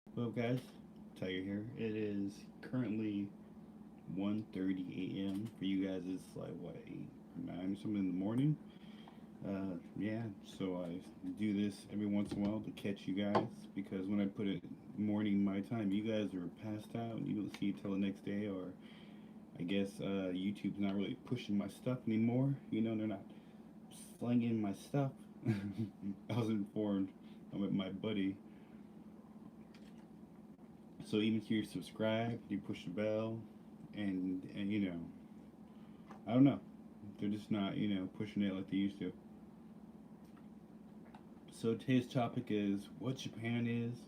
Well, guys, Tiger here. It is currently 1:30 a.m. For you guys, it's like what 8 or 9 something in the morning. Yeah. So I do this every once in a while to catch you guys because when I put it morning my time, you guys are passed out and you don't see it till the next day. Or I guess YouTube's not really pushing my stuff anymore. They're not slinging my stuff. I was informed. I'm with my buddy. So even if you're subscribed, you push the bell, and I don't know, they're just not pushing it like they used to. So today's topic is what Japan is.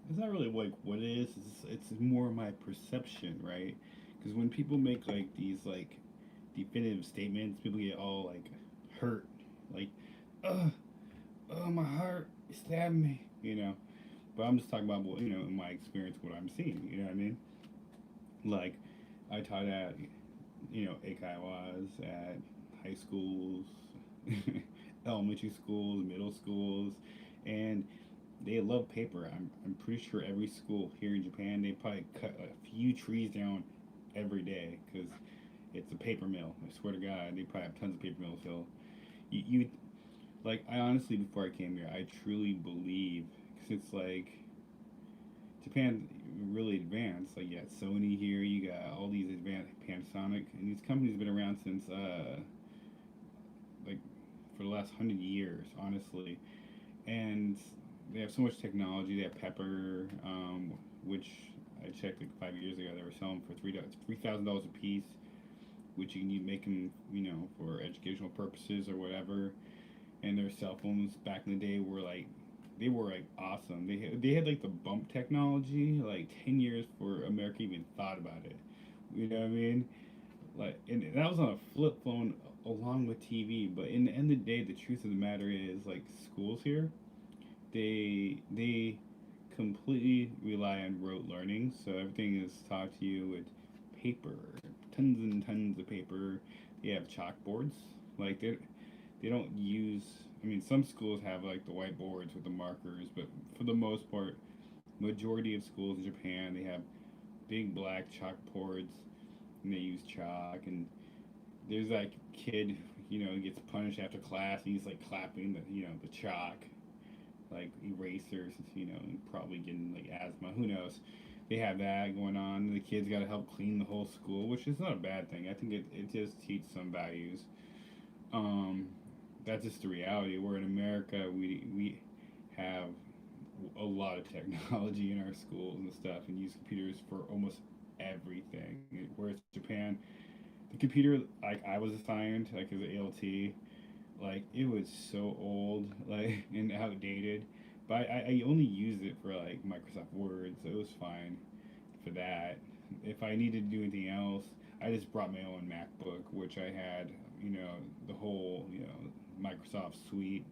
It's not really like what it is. It's more my perception, right? Because when people make like these like definitive statements, people get all like hurt, like, oh, oh my heart, it stabbed me. But I'm just talking about what in my experience, what I'm seeing. You know what I mean? Like I taught at Eikaiwas at high schools, elementary schools, middle schools, and they love paper. I'm pretty sure every school here in Japan they probably cut a few trees down every day because it's a paper mill. I swear to God, they probably have tons of paper mills. So you like I honestly before I came here, I truly believe because it's like Japan really advanced. Like you got Sony here, you got all these advanced Panasonic, and these companies have been around since like for the last 100 years, honestly. And they have so much technology. They have Pepper, which I checked like 5 years ago. They were selling for $3,000 a piece, which you can make them, for educational purposes or whatever. And their cell phones back in the day were like they were like awesome. They had like the bump technology like 10 years before America even thought about it. You know what I mean? Like, and that was on a flip phone along with TV. But in the end of the day, the truth of the matter is like schools here, they completely rely on rote learning. So everything is taught to you with paper, tons and tons of paper. They have chalkboards. Like they don't use. I mean, some schools have like the whiteboards with the markers, but for the most part, majority of schools in Japan they have big black chalkboards and they use chalk. And there's like kid, gets punished after class. And he's like clapping the chalk, like erasers, and probably getting like asthma. Who knows? They have that going on. The kids got to help clean the whole school, which is not a bad thing. I think it just teaches some values. Um, that's just the reality. We're in America. We have a lot of technology in our schools and stuff, and use computers for almost everything. Whereas Japan, the computer like I was assigned like as an ALT, like it was so old, like and outdated. But I only used it for like Microsoft Word, so it was fine for that. If I needed to do anything else, I just brought my own MacBook, which I had, the whole, Microsoft suite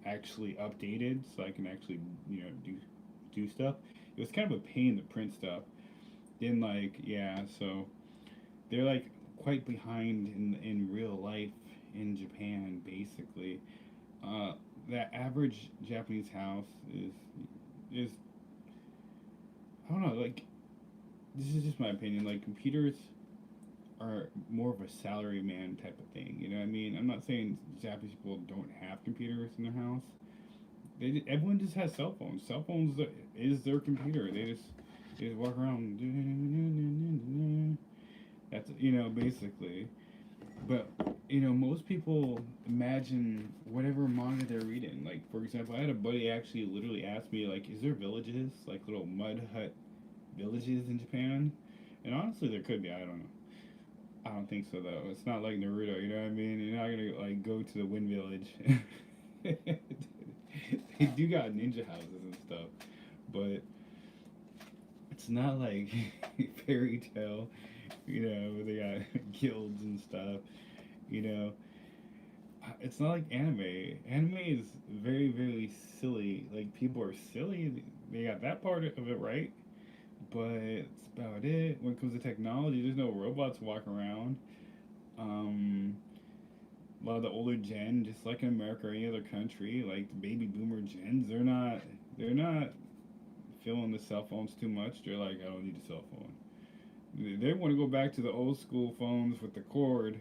actually updated, so I can actually, do stuff. It was kind of a pain to print stuff. Then like yeah, so they're like quite behind in real life in Japan, basically. Uh, the average Japanese house is I don't know, like this is just my opinion. Like computers are more of a salary man type of thing. You know what I mean? I'm not saying Japanese people don't have computers in their house. Everyone just has cell phones. Cell phones is their computer. They just walk around. That's basically. But most people imagine whatever manga they're reading. Like for example, I had a buddy actually literally ask me like, "Is there villages like little mud hut villages in Japan?" And honestly, there could be. I don't know. I don't think so though. It's not like Naruto. You know what I mean? You're not gonna like go to the Wind Village. They do got ninja houses and stuff, but it's not like fairy tale. They got guilds and stuff. You know, it's not like anime. Anime is very, very silly. Like people are silly. They got that part of it right, but it's about it. When it comes to technology, there's no robots walking around. Um, a lot of the older gen, just like in America or any other country, like the baby boomer gens, they're not feeling the cell phones too much. They're like, I don't need a cell phone. They want to go back to the old school phones with the cord.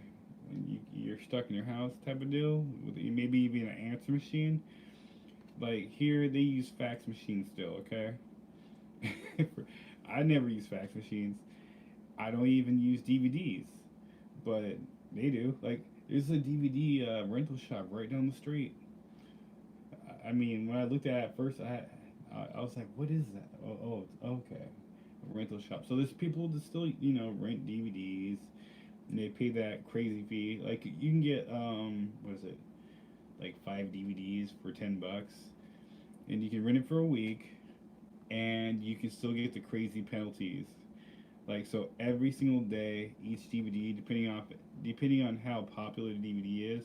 And you're stuck in your house type of deal. With maybe even an answer machine. Like here, they use fax machines still. Okay, I never use fax machines. I don't even use DVDs, but they do. Like there's a DVD rental shop right down the street. I mean, when I looked at it at first, I was like, what is that? Okay, a rental shop. So there's people that still rent DVDs, and they pay that crazy fee. Like you can get what is it, like 5 DVDs for $10, and you can rent it for a week, and you can still get the crazy penalties. Like so, every single day, each DVD, depending on how popular the DVD is,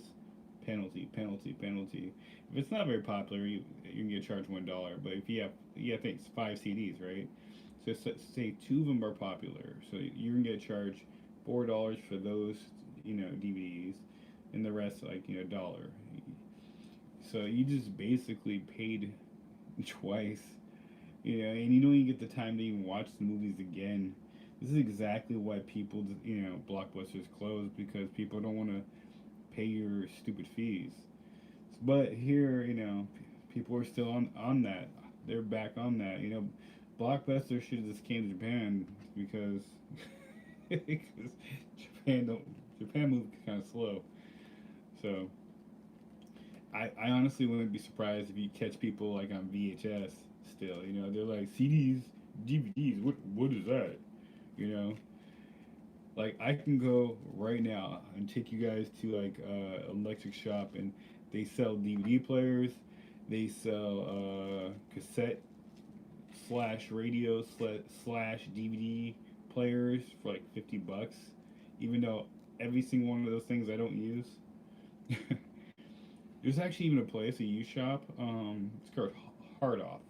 penalty, penalty, penalty. If it's not very popular, you can get charged $1. But if you have I think it's 5 CDs, right? So say two of them are popular, so you're gonna get charged $4 for those, DVDs, and the rest like dollar. So you just basically paid twice, and you don't even get the time to even watch the movies again. This is exactly why people, blockbusters close because people don't want to pay your stupid fees. But here, people are still on that. They're back on that. Blockbuster should have just came to Japan because because Japan moved kind of slow. So I honestly wouldn't be surprised if you catch people like on VHS still. They're like CDs, DVDs. What is that? You know, like I can go right now and take you guys to like an electric shop and they sell DVD players, they sell cassette slash radio slash DVD players for like $50, even though every single one of those things I don't use. There's actually even a place, a used shop. It's called Hard Off.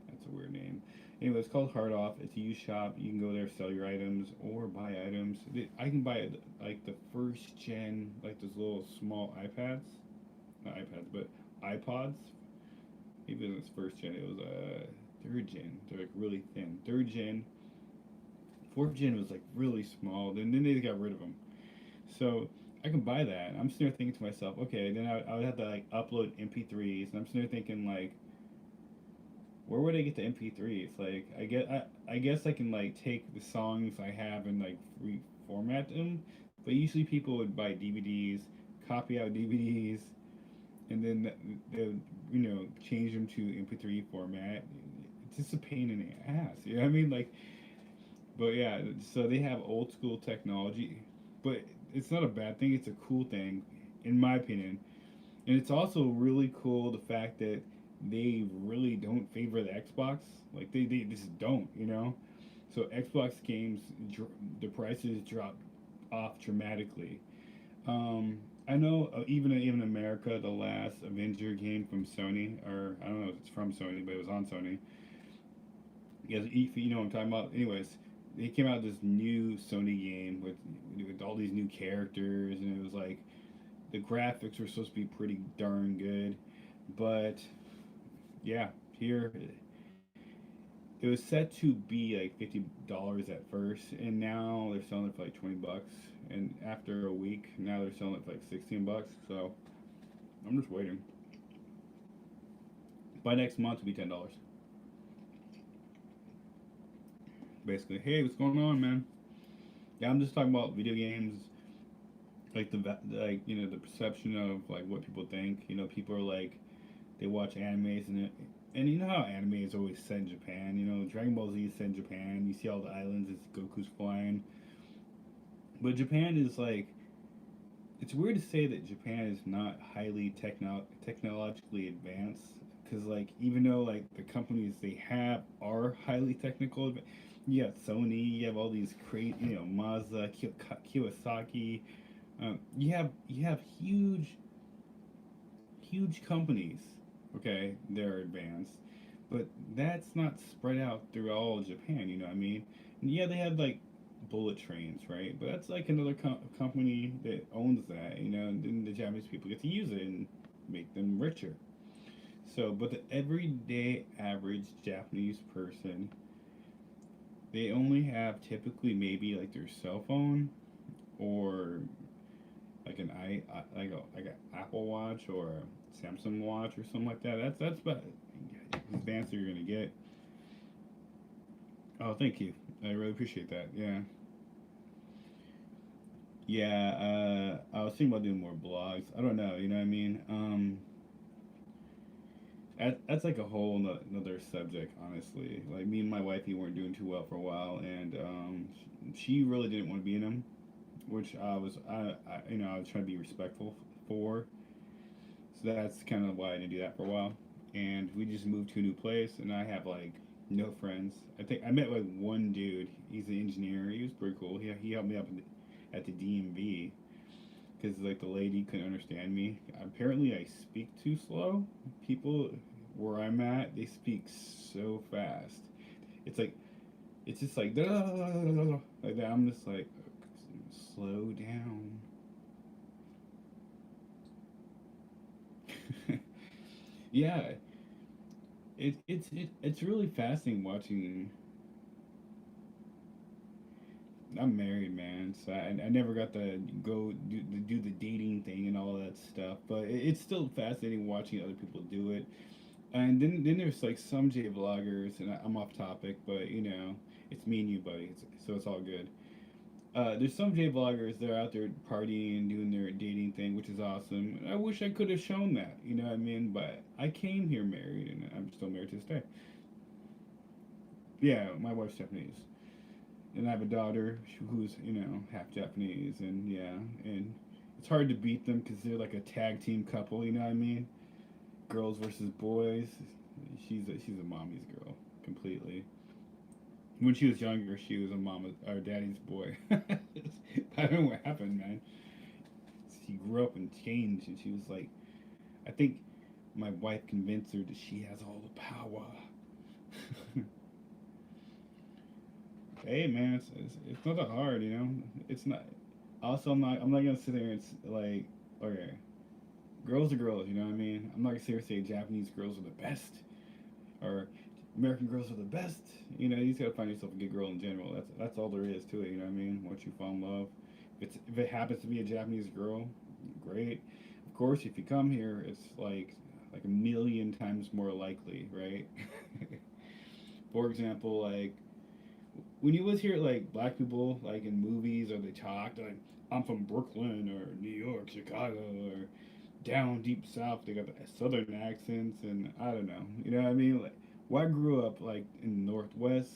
That's a weird name. Anyway, it's called Hard Off. It's a used shop. You can go there, sell your items, or buy items. I can buy like the first gen, like those little small iPads, not iPads, but iPods. Maybe it was first gen. It was third gen. They're like really thin. Third gen. Fourth gen was like really small. Then they got rid of them. So I can buy that. I'm sitting there thinking to myself, okay. Then I would have to like upload MP3s, and I'm sitting there thinking like, where would I get the MP3s? Like, I guess I can like take the songs I have and like reformat them, but usually people would buy DVDs, copy out DVDs, and then they would change them to MP3 format. It's just a pain in the ass. You know what I mean? Like, but yeah, so they have old school technology, but it's not a bad thing. It's a cool thing, in my opinion. And it's also really cool the fact that they really don't favor the Xbox. Like they just don't. So Xbox games, the prices drop off dramatically. I know even America, the last Avenger game from Sony, or I don't know if it's from Sony, but it was on Sony. Yes, if you know what I'm talking about. Anyways, they came out with this new Sony game with all these new characters, and it was like the graphics were supposed to be pretty darn good, but yeah, here it was set to be like $50 at first, and now they're selling it for like $20. And after a week, now they're selling it for like $16. So I'm just waiting. By next month, it'll be $10. Basically, hey, what's going on, man? Yeah, I'm just talking about video games, like the perception of like what people think. People are like they watch animes and you know how anime is always set in Japan. Dragon Ball Z is set in Japan. You see all the islands. It's Goku's flying, but Japan is like it's weird to say that Japan is not highly technologically advanced because like even though like the companies they have are highly technical, you have Sony, you have all these great Mazda, Kawasaki, you have huge companies. Okay, they're advanced, but that's not spread out through all of Japan. You know what I mean? And yeah, they have like bullet trains, right? But that's like another company that owns that. And then the Japanese people get to use it and make them richer. So, but the everyday average Japanese person, they only have typically maybe like their cell phone or like like a Apple Watch or a Samsung Watch or something like that. That's about as advanced you're gonna get. Oh, thank you. I really appreciate that. Yeah, yeah. I was thinking about doing more blogs. I don't know. You know what I mean? That's like a whole another subject, honestly. Like me and my wifey weren't doing too well for a while, and she really didn't want to be in them, which I was trying to be respectful for. So that's kind of why I didn't do that for a while. And we just moved to a new place, and I have like no friends. I think I met like one dude. He's an engineer. He was pretty cool. He helped me up at the DMV because like the lady couldn't understand me. Apparently, I speak too slow. People where I'm at, they speak so fast. It's like it's just like like that. I'm just like slow down. Yeah, it's really fascinating watching. I'm married, man, so I never got to do the dating thing and all that stuff. But it's still fascinating watching other people do it. And then there's like some J vloggers, and I'm off topic, but it's me and you, buddy. So it's all good. There's some J vloggers that are out there partying, doing their dating thing, which is awesome. I wish I could have shown that, you know what I mean? But I came here married, and I'm still married to this day. Yeah, my wife's Japanese, and I have a daughter who's half Japanese, and yeah, and it's hard to beat them because they're like a tag team couple. You know what I mean? Girls versus boys. She's a mommy's girl completely. When she was younger, she was a mama or daddy's boy. I don't know what happened, man. She grew up and changed, and she was like, I think my wife convinced her that she has all the power. Hey, man, it's not that hard, you know. It's not. Also, I'm not gonna sit there and like, okay, girls are girls, you know what I mean. I'm not gonna sit here and say Japanese girls are the best or American girls are the best. You just gotta find yourself a good girl in general. That's all there is to it. You know what I mean? Once you fall in love, if it happens to be a Japanese girl, great. Of course, if you come here, it's like a million times more likely, right? For example, like when you was here, like black people, like in movies, or they talked like I'm from Brooklyn or New York, Chicago, or down deep south. They got the southern accents, and I don't know. You know what I mean? Like, well, I grew up like in the Northwest,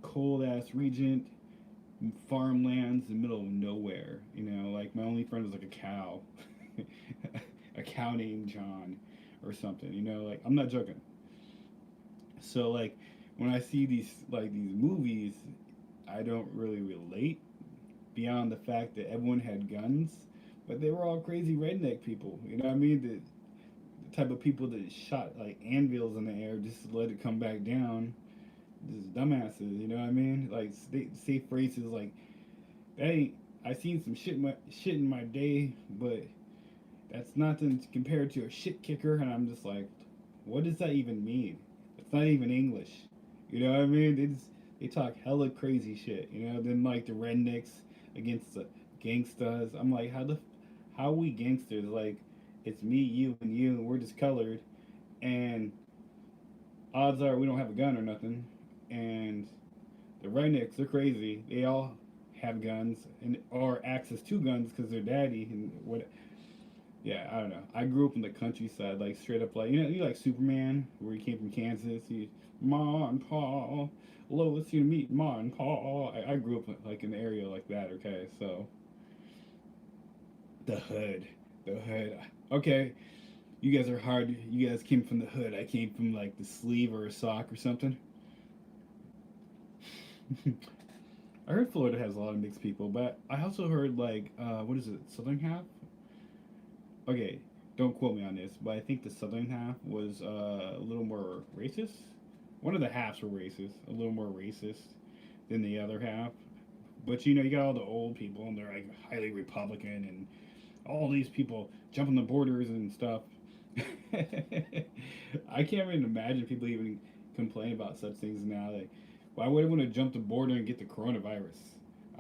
cold ass region, farmlands, in the middle of nowhere. Like my only friend was like a cow, a cow named John, or something. Like I'm not joking. So like when I see these movies, I don't really relate beyond the fact that everyone had guns, but they were all crazy redneck people. You know what I mean? The type of people that shot like anvils in the air just to let it come back down. Just dumbasses. You know what I mean? Like they say phrases like, "Hey, I seen some shit in my day, but that's nothing compared to a shit kicker." And I'm just like, what does that even mean? It's not even English. You know what I mean? They talk hella crazy shit. Then like the rednecks against the gangstas. I'm like, how we gangsters? Like, it's me, you, and you, and we're just colored, and odds are we don't have a gun or nothing. And the rednecks, they're crazy. They all have guns and or access to guns because their daddy and what. Yeah, I don't know. I grew up in the countryside, like straight up, like you like Superman, where he came from Kansas. He, Ma and Pa, Lois, you meet Ma and Pa. I grew up like in an area like that. Okay, so the hood, the hood. Okay, you guys are hard. You guys came from the hood. I came from like the sleeve or a sock or something. I heard Florida has a lot of mixed people, but I also heard like what is it, Southern half? Okay, don't quote me on this, but I think the Southern half was a little more racist. One of the halves were racist, a little more racist than the other half. But you got all the old people, and they're like highly Republican, and all these people jumping the borders and stuff. I can't even imagine people even complain about such things now. Like, why would I want to jump the border and get the coronavirus?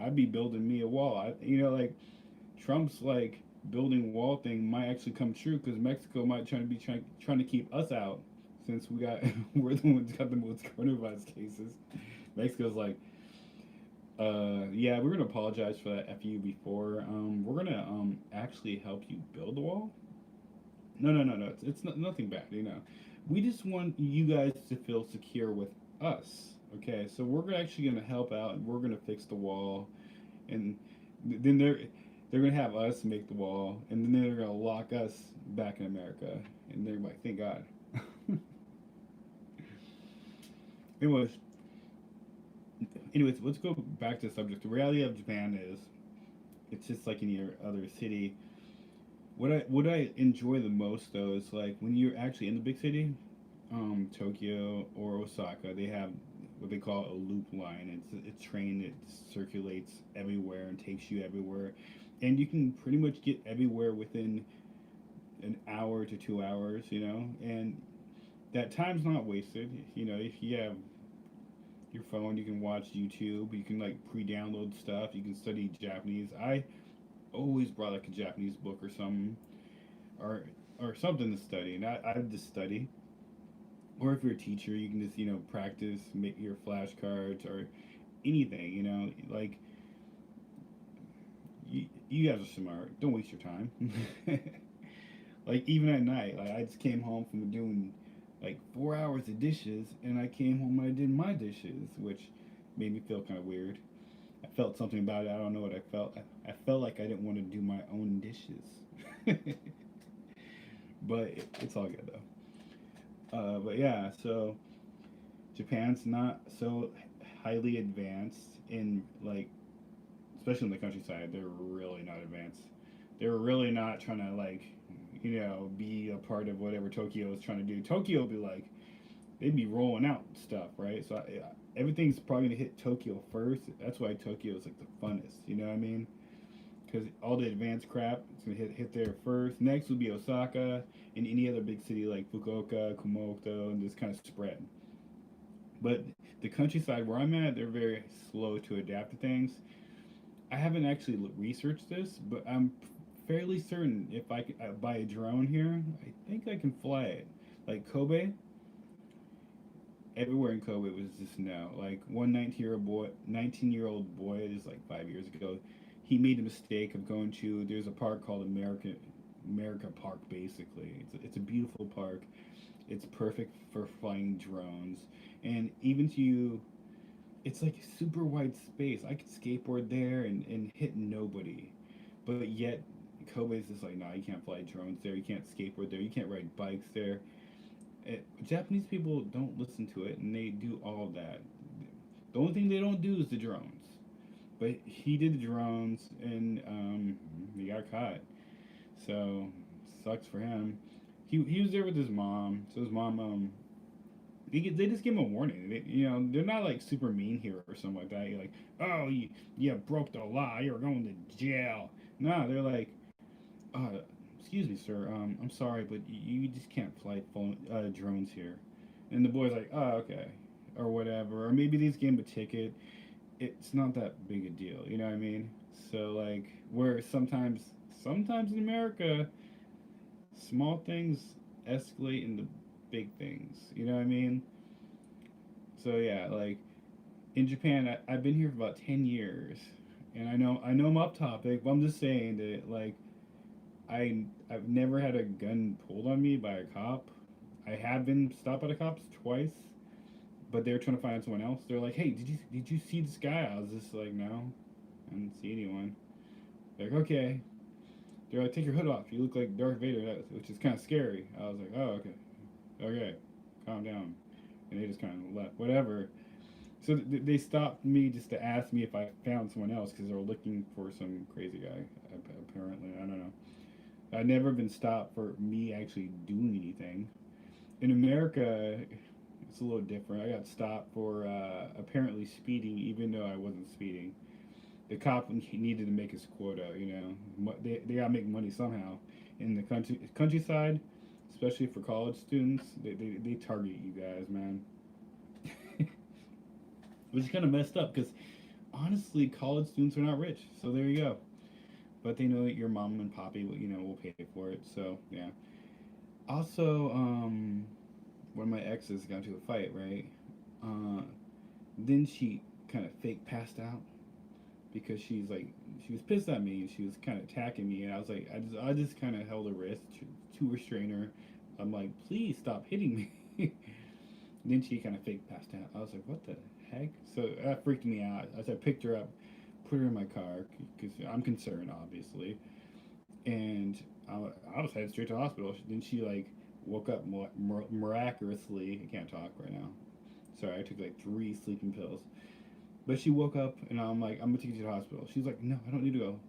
I'd be building me a wall. Like Trump's like building wall thing might actually come true because Mexico might trying to keep us out since we're the ones got the most coronavirus cases. Mexico's like, yeah, we're gonna apologize for that fu before. We're gonna actually help you build the wall. No, no, no, no. It's nothing bad. We just want you guys to feel secure with us. Okay, so actually gonna help out, and we're gonna fix the wall, and then they're gonna have us make the wall, and then they're gonna lock us back in America, and they're like, thank God. anyways, anyways, let's go back to the subject. The reality of Japan is, it's just like any other city. What I enjoy the most though is like when you're actually in the big city, Tokyo or Osaka, they have what they call a loop line. It's a train that circulates everywhere and takes you everywhere, and you can pretty much get everywhere within an hour to 2 hours. And that time's not wasted. If you have your phone, you can watch YouTube. You can like pre-download stuff. You can study Japanese. I always brought like a Japanese book or something, or something to study, and I just study. Or if you're a teacher, you can just practice, make your flashcards or anything. Like you guys are smart. Don't waste your time. Like even at night, like I just came home from doing like 4 hours of dishes, and I came home and I did my dishes, which made me feel kind of weird. I felt something about it. I don't know what I felt. I felt like I didn't want to do my own dishes. But it's all good though. But yeah, so Japan's not so highly advanced in like, especially in the countryside. They're really not advanced. They're really not trying to like, be a part of whatever Tokyo is trying to do. Tokyo would be like, they'd be rolling out stuff, right? So everything's probably gonna hit Tokyo first. That's why Tokyo is like the funnest. You know what I mean? Because all the advanced crap it's gonna hit there first. Next would be Osaka and any other big city like Fukuoka, Kumamoto, and just kind of spread. But the countryside where I'm at, they're very slow to adapt to things. I haven't actually researched this, but I'm fairly certain if I could buy a drone here, I think I can fly it. Like Kobe, everywhere in Kobe was just snow. Like one 19-year-old boy, just like 5 years ago, he made the mistake of going to. There's a park called America Park. Basically, it's a beautiful park. It's perfect for flying drones, and even to you, it's like super wide space. I could skateboard there and hit nobody, but yet Kobe's just like, no, you can't fly drones there. You can't skateboard there. You can't ride bikes there. Japanese people don't listen to it, and they do all of that. The only thing they don't do is the drones. But he did the drones, and he got caught. So sucks for him. He was there with his mom. So his mom they just give him a warning. They're not like super mean here or something like that. You're like, oh, you broke the law. You're going to jail. No, they're like, uh, excuse me, sir. I'm sorry, but you just can't fly drones here. And the boy's like, oh, okay, or whatever. Or maybe they just gave him a ticket. It's not that big a deal. You know what I mean? So like, where sometimes in America, small things escalate into big things. You know what I mean? So yeah, like in Japan, I've been here for about 10 years, and I know I'm off topic, but I'm just saying that like I've never had a gun pulled on me by a cop. I have been stopped by the cops twice, but they're trying to find someone else. They're like, "Hey, did you see this guy?" I was just like, "No, I didn't see anyone." They're like, "Okay." They're like, "Take your hood off. You look like Darth Vader," which is kind of scary. I was like, "Oh, okay, okay, calm down." And they just kind of left. Whatever. So they stopped me just to ask me if I found someone else because they were looking for some crazy guy. Apparently, I don't know. I've never been stopped for me actually doing anything. In America, it's a little different. I got stopped for apparently speeding, even though I wasn't speeding. The cop needed to make his quota. They gotta make money somehow. In the countryside, especially for college students. They target you guys, man. Which is kind of messed up because honestly, college students are not rich. So there you go. But they know that your mom and poppy, will pay for it. So yeah. Also, when my exes got into a fight, right? Uh, then she kind of fake passed out because she was pissed at me and she was kind of attacking me, and I was like, I just kind of held her wrist to restrain her. I'm like, please stop hitting me. Then she kind of fake passed out. I was like, what the heck? So that freaked me out. As I picked her up, put her in my car because I'm concerned, obviously, and I was headed straight to the hospital. Then she like woke up miraculously. I can't talk right now. Sorry, I took like 3 sleeping pills. But she woke up, and I'm like, I'm gonna take you to the hospital. She's like, no, I don't need to go.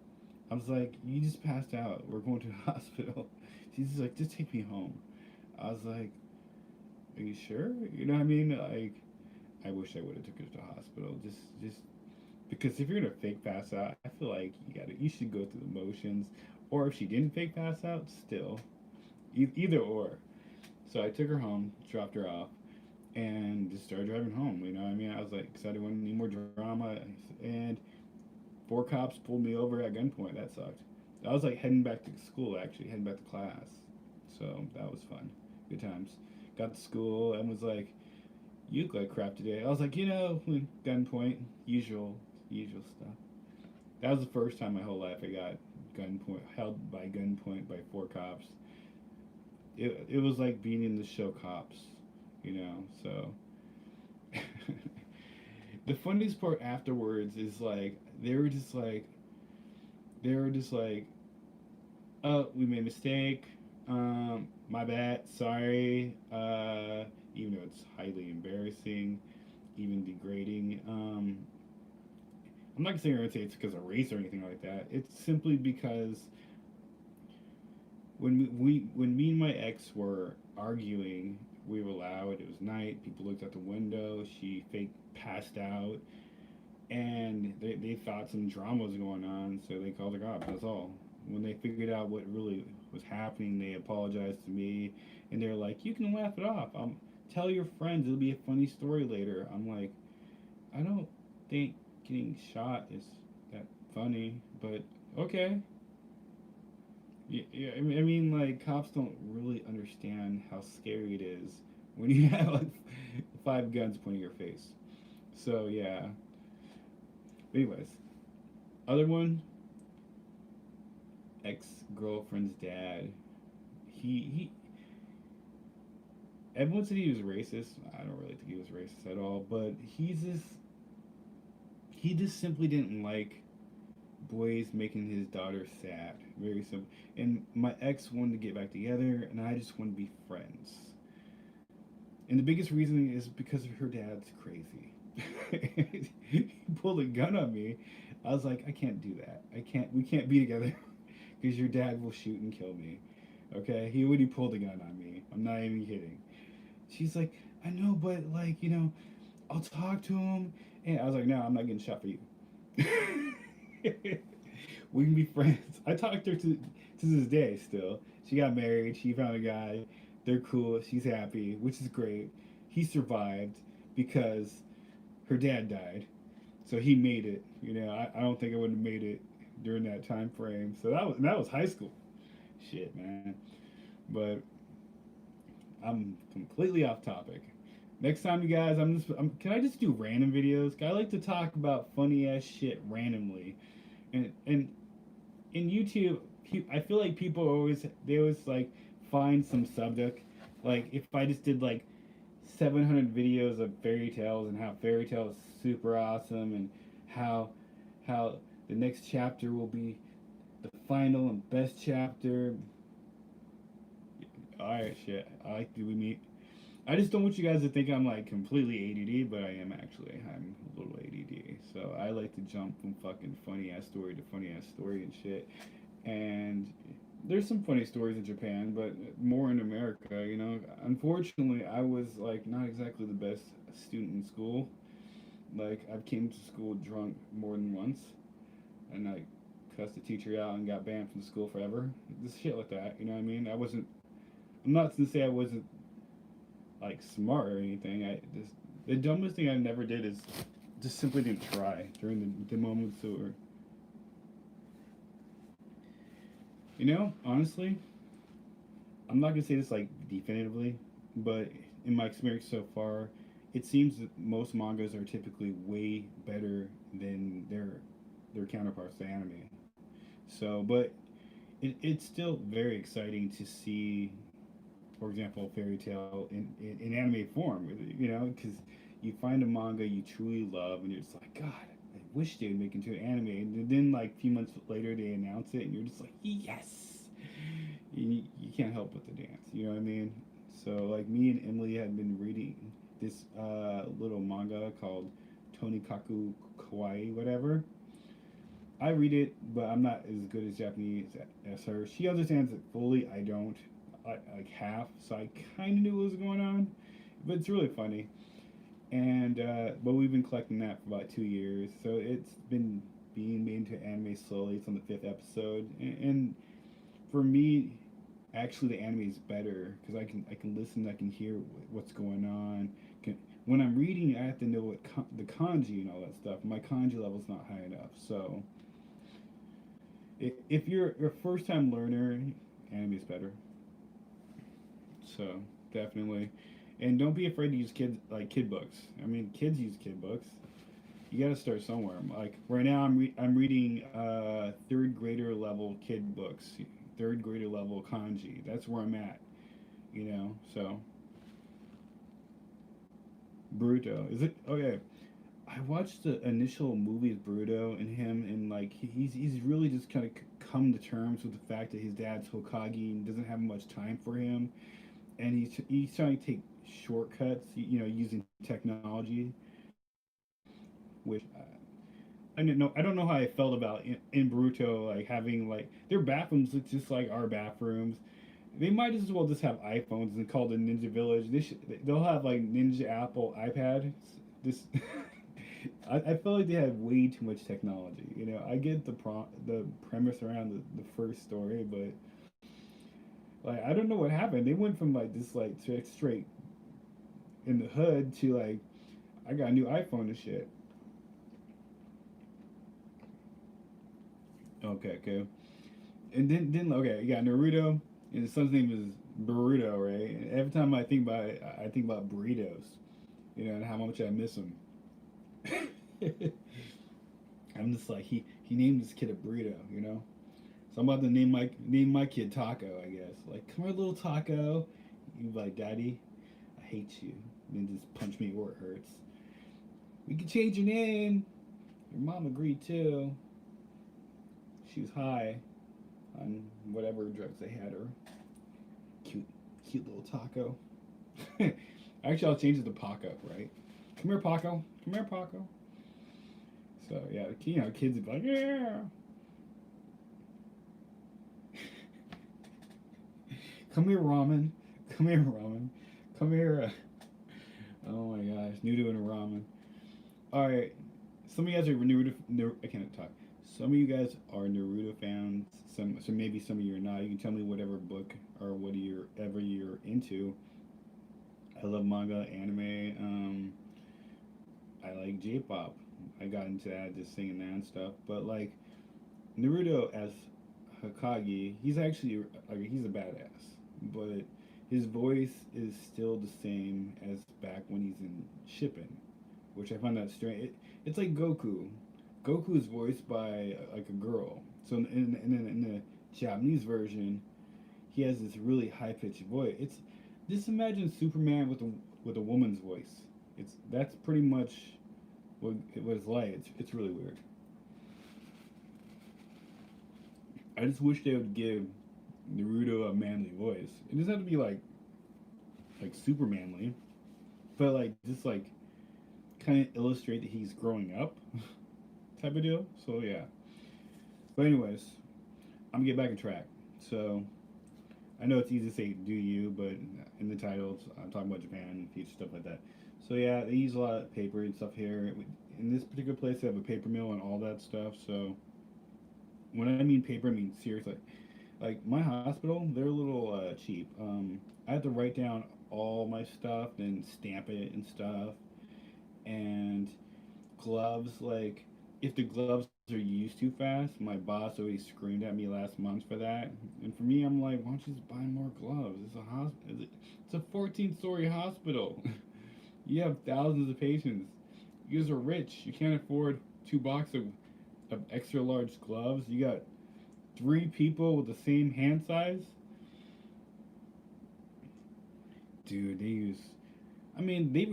I was like, you just passed out. We're going to the hospital. She's just like, just take me home. I was like, are you sure? You know what I mean? Like, I wish I would have took her to the hospital. Just because if you're gonna fake pass out, I feel like you should go through the motions. Or if she didn't fake pass out, still, either or. So I took her home, dropped her off, and just started driving home. You know what I mean? I was like, because I didn't want any more drama. And 4 cops pulled me over at gunpoint. That sucked. I was like heading back to school, actually, heading back to class. So that was fun. Good times. Got to school and was like, you look like crap today. I was like, gunpoint, usual stuff. That was the first time in my whole life I got held by gunpoint by 4 cops. It was like being in the show Cops, so the funniest part afterwards is like they were just like, oh, we made a mistake, my bad, sorry, even though it's highly embarrassing, even degrading. I'm not gonna say it's because of race or anything like that. It's simply because when me and my ex were arguing, we were loud. It was night. People looked out the window. She fake passed out, and they thought some drama was going on, so they called the cops. That's all. When they figured out what really was happening, they apologized to me, and they're like, "You can laugh it off. Tell your friends. It'll be a funny story later." I'm like, I don't think getting shot is that funny, but okay. Yeah, I mean, like, cops don't really understand how scary it is when you have like 5 guns pointing your face. So yeah. Anyways, other one, ex girlfriend's dad. He everyone said he was racist. I don't really think he was racist at all, but he just simply didn't like boys making his daughter sad. Very simple. And my ex wanted to get back together, and I just wanted to be friends. And the biggest reason is because of her dad's crazy. He pulled a gun on me. I was like, I can't do that. I can't. We can't be together because your dad will shoot and kill me. Okay? He already pulled a gun on me. I'm not even kidding. She's like, I know, but like, I'll talk to him. And I was like, no, I'm not getting shot for you. We can be friends. I talk to her to this day still. She got married. She found a guy. They're cool. She's happy, which is great. He survived because her dad died. So he made it. I don't think I would have made it during that time frame. So that was high school. Shit, man. But I'm completely off topic. Next time, you guys, can I just do random videos? I like to talk about funny ass shit randomly, and in YouTube, I feel like people always like find some subject. Like if I just did like 700 videos of fairy tales and how fairy tales is super awesome and how how the next chapter will be the final and best chapter. All right, shit. I like do we meet. I just don't want you guys to think I'm like completely ADD, but I am actually. I'm a little ADD. So I like to jump from fucking funny ass story to funny ass story and shit. And there's some funny stories in Japan, but more in America, Unfortunately, I was like not exactly the best student in school. Like I came to school drunk more than once, and I cussed the teacher out and got banned from school forever. This shit like that, you know what I mean? I'm not to say I wasn't like smart or anything. I just the dumbest thing I never did is just simply didn't try during the moments that were. Honestly, I'm not gonna say this like definitively, but in my experience so far, it seems that most mangas are typically way better than their counterparts to anime. So, but it's still very exciting to see, for example, fairy tale in anime form. Because you find a manga you truly love, and you're just like, God, I wish they would make it into an anime. And then, like a few months later, they announce it, and you're just like, yes. You can't help but to dance. You know what I mean? So, like me and Emily had been reading this little manga called Tonikaku Kawaii, whatever. I read it, but I'm not as good as Japanese as her. She understands it fully. I don't. Like half, so I kind of knew what was going on, but it's really funny. And but we've been collecting that for about 2 years, so it's been being made into anime slowly. It's on the fifth episode, and for me, actually, the anime is better because I can listen, I can hear what's going on. When I'm reading, I have to know what the kanji and all that stuff. My kanji level's not high enough, so if you're a first time learner, anime is better. So definitely, and don't be afraid to use kid books. I mean, kids use kid books. You got to start somewhere. Like right now, I'm reading third grader level kid books, third grader level kanji. That's where I'm at. So Bruto is it okay? I watched the initial movie of Bruto and him, and like he's really just kind of come to terms with the fact that his dad's Hokage and doesn't have much time for him, and he's trying to take shortcuts, using technology, which I don't know how I felt about in Bruto, like having like their bathrooms look just like our bathrooms. They might as well just have iPhones and call it Ninja Village. They'll have like Ninja Apple iPad. This I feel like they have way too much technology. I get the premise around the first story, but like I don't know what happened. They went from like this like straight in the hood to like I got a new iPhone and shit. Okay, okay. And then okay, you got Naruto, and his son's name is Burrito, right? And every time I think about it, I think about burritos, and how much I miss them. I'm just like he named this kid a burrito. So I'm about to name my kid Taco, I guess. Like, come here, little Taco. You be like, Daddy, I hate you. And then just punch me where it hurts. We can change your name. Your mom agreed too. She was high on whatever drugs they had her. Cute, cute little Taco. Actually, I'll change it to Paco, right? Come here, Paco. Come here, Paco. So yeah, kids would be like, yeah. Come here, ramen. Come here, ramen. Come here. Oh my gosh, noodle and ramen. All right, some of you guys are I can't talk. Some of you guys are Naruto fans. So maybe some of you are not. You can tell me whatever book or what you're into. I love manga, anime. I like J-pop. I got into that, just singing that and stuff. But like Naruto as Hokage, he's actually like he's a badass, but his voice is still the same as back when he's in Shipping, which I find that strange. It's like Goku. Goku is voiced by like a girl. So in the Japanese version, he has this really high pitched voice. It's just imagine Superman with a woman's voice. That's pretty much what it's like. It's really weird. I just wish they would give Naruto a manly voice. It doesn't have to be like super manly, but like just like kind of illustrate that he's growing up type of deal. So yeah. But anyways, I'm gonna get back on track. So I know it's easy to say "do you," but in the titles, I'm talking about Japan, future stuff like that. So yeah, they use a lot of paper and stuff here. In this particular place, they have a paper mill and all that stuff. So when I mean paper, I mean seriously. Like my hospital, they're a little cheap. I have to write down all my stuff and stamp it and stuff. And gloves, like if the gloves are used too fast, my boss always screamed at me last month for that. And for me, I'm like, why don't you just buy more gloves? It's a hospital. It's a 14-story hospital. You have thousands of patients. You guys are rich. You can't afford 2 boxes of extra large gloves. You got 3 people with the same hand size. Dude, they use. I mean, they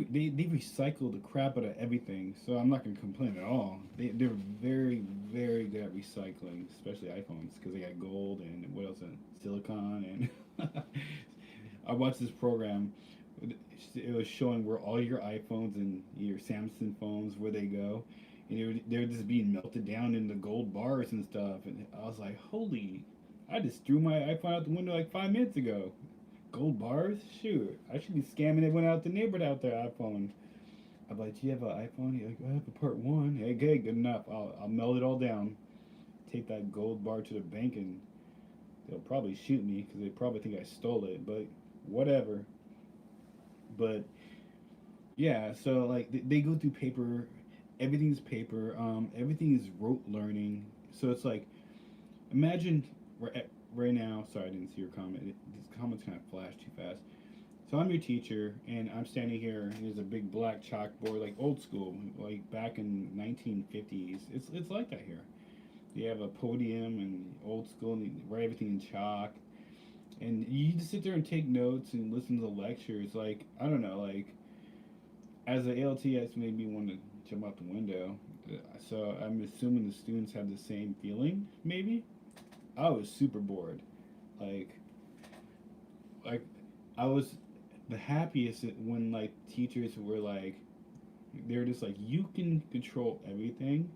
recycle the crap out of everything, so I'm not gonna complain at all. They're very good at recycling, especially iPhones, because they got gold and what else? Silicon and. I watched this program. It was showing where all your iPhones and your Samsung phones where they go, and they were just being melted down into gold bars and stuff. And I was like, holy! I just threw my iPhone out the window like 5 minutes ago. Gold bars? Shoot, I should be scamming everyone out the neighborhood out there. iPhone. I'm like, do you have an iPhone? He's like, I have a part one. Hey, okay, good enough. I'll melt it all down. Take that gold bar to the bank and they'll probably shoot me because they probably think I stole it. But whatever. But yeah, so like they go through paper. Everything's paper. Everything is rote learning. So it's like imagine right now. Sorry, I didn't see your comment. These comments kind of flash too fast. So I'm your teacher, and I'm standing here. And there's a big black chalkboard, like old school, like back in 1950s. It's like that here. You have a podium and old school, and you write everything in chalk. And you just sit there and take notes and listen to the lectures. Like I don't know, like as an ALTS made me want to jump out the window. So I'm assuming the students have the same feeling. Maybe I was super bored. Like like I was the happiest when like teachers were like they're just like you can control everything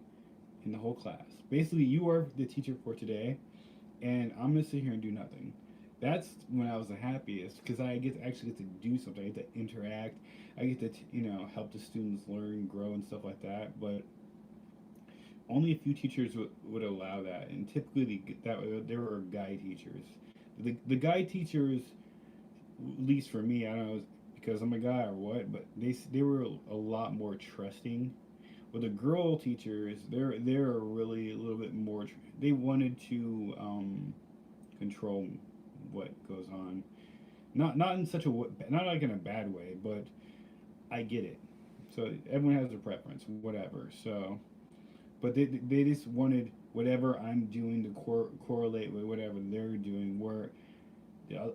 in the whole class. Basically, you are the teacher for today, and I'm gonna sit here and do nothing. That's when I was the happiest because I get to actually get to do something. I get to interact. I get to help the students learn, grow, and stuff like that. But only a few teachers would allow that, and typically there were guide teachers. The guide teachers, at least for me, I don't know because I'm a guy or what, but they were a lot more trusting. But the girl teachers, they're really a little bit more. They wanted to control what goes on. Not in such a not like in a bad way, but I get it. So everyone has their preference, whatever. So, but they just wanted whatever I'm doing to correlate with whatever they're doing. Where the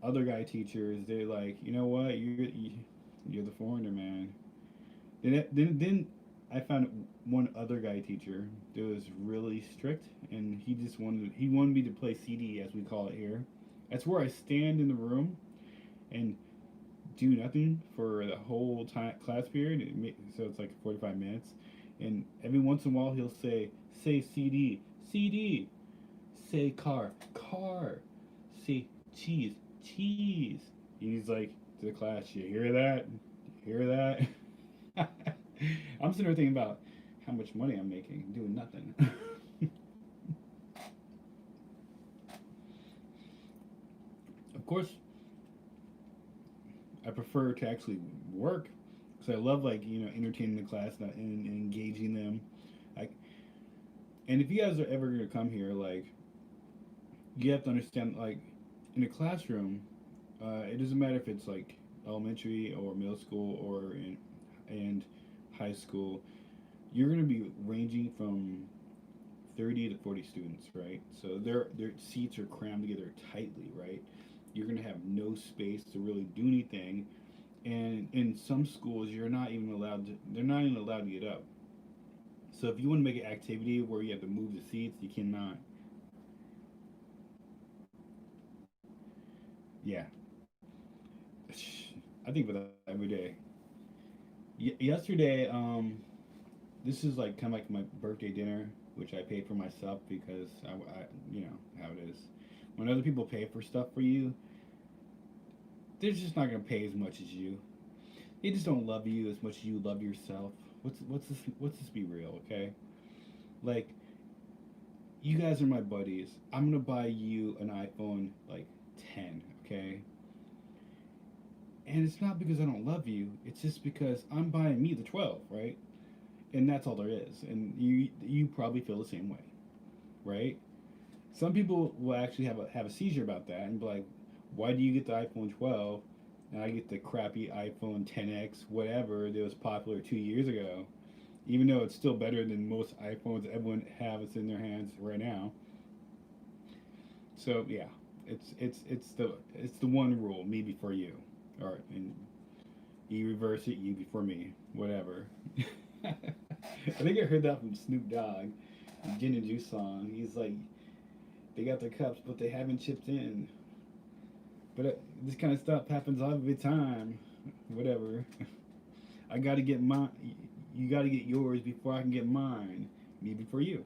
other guy teachers, they're like, you know what, you're the foreigner, man. Then I found one other guy teacher that was really strict, and he wanted me to play CD as we call it here. That's where I stand in the room and do nothing for the whole time class period. So it's like 45 minutes, and every once in a while he'll say CD CD, say car, say cheese. And he's like to the class, you hear that? You hear that? I'm sitting there thinking about how much money I'm making doing nothing. Of course, I prefer to actually work because I love like entertaining the class and engaging them. Like, and if you guys are ever gonna come here, like you have to understand like in a classroom, it doesn't matter if it's like elementary or middle school or and high school. You're gonna be ranging from 30 to 40 students, right? So their seats are crammed together tightly, right? You're gonna have no space to really do anything, and in some schools they're not even allowed to get up. So if you want to make an activity where you have to move the seats, you cannot. Yeah, I think about that every day. Yesterday, this is like kind of like my birthday dinner, which I paid for myself because you know how it is. When other people pay for stuff for you, they're just not gonna pay as much as you. They just don't love you as much as you love yourself. What's this? Let's just be real, okay? Like you guys are my buddies. I'm gonna buy you an iPhone like 10, okay? And it's not because I don't love you. It's just because I'm buying me the 12, right? And that's all there is. And you probably feel the same way, right? Some people will actually have a seizure about that and be like, "Why do you get the iPhone 12 and I get the crappy iPhone 10x whatever that was popular 2 years ago?" Even though it's still better than most iPhones everyone has in their hands right now. So yeah, it's the one rule: me before you, or and you reverse it, you before me, whatever. I think I heard that from Snoop Dogg, Gin and Juice song. He's like, they got their cups, but they haven't chipped in. But this kind of stuff happens all the time. Whatever. I got to get mine. You got to get yours before I can get mine. Me before you.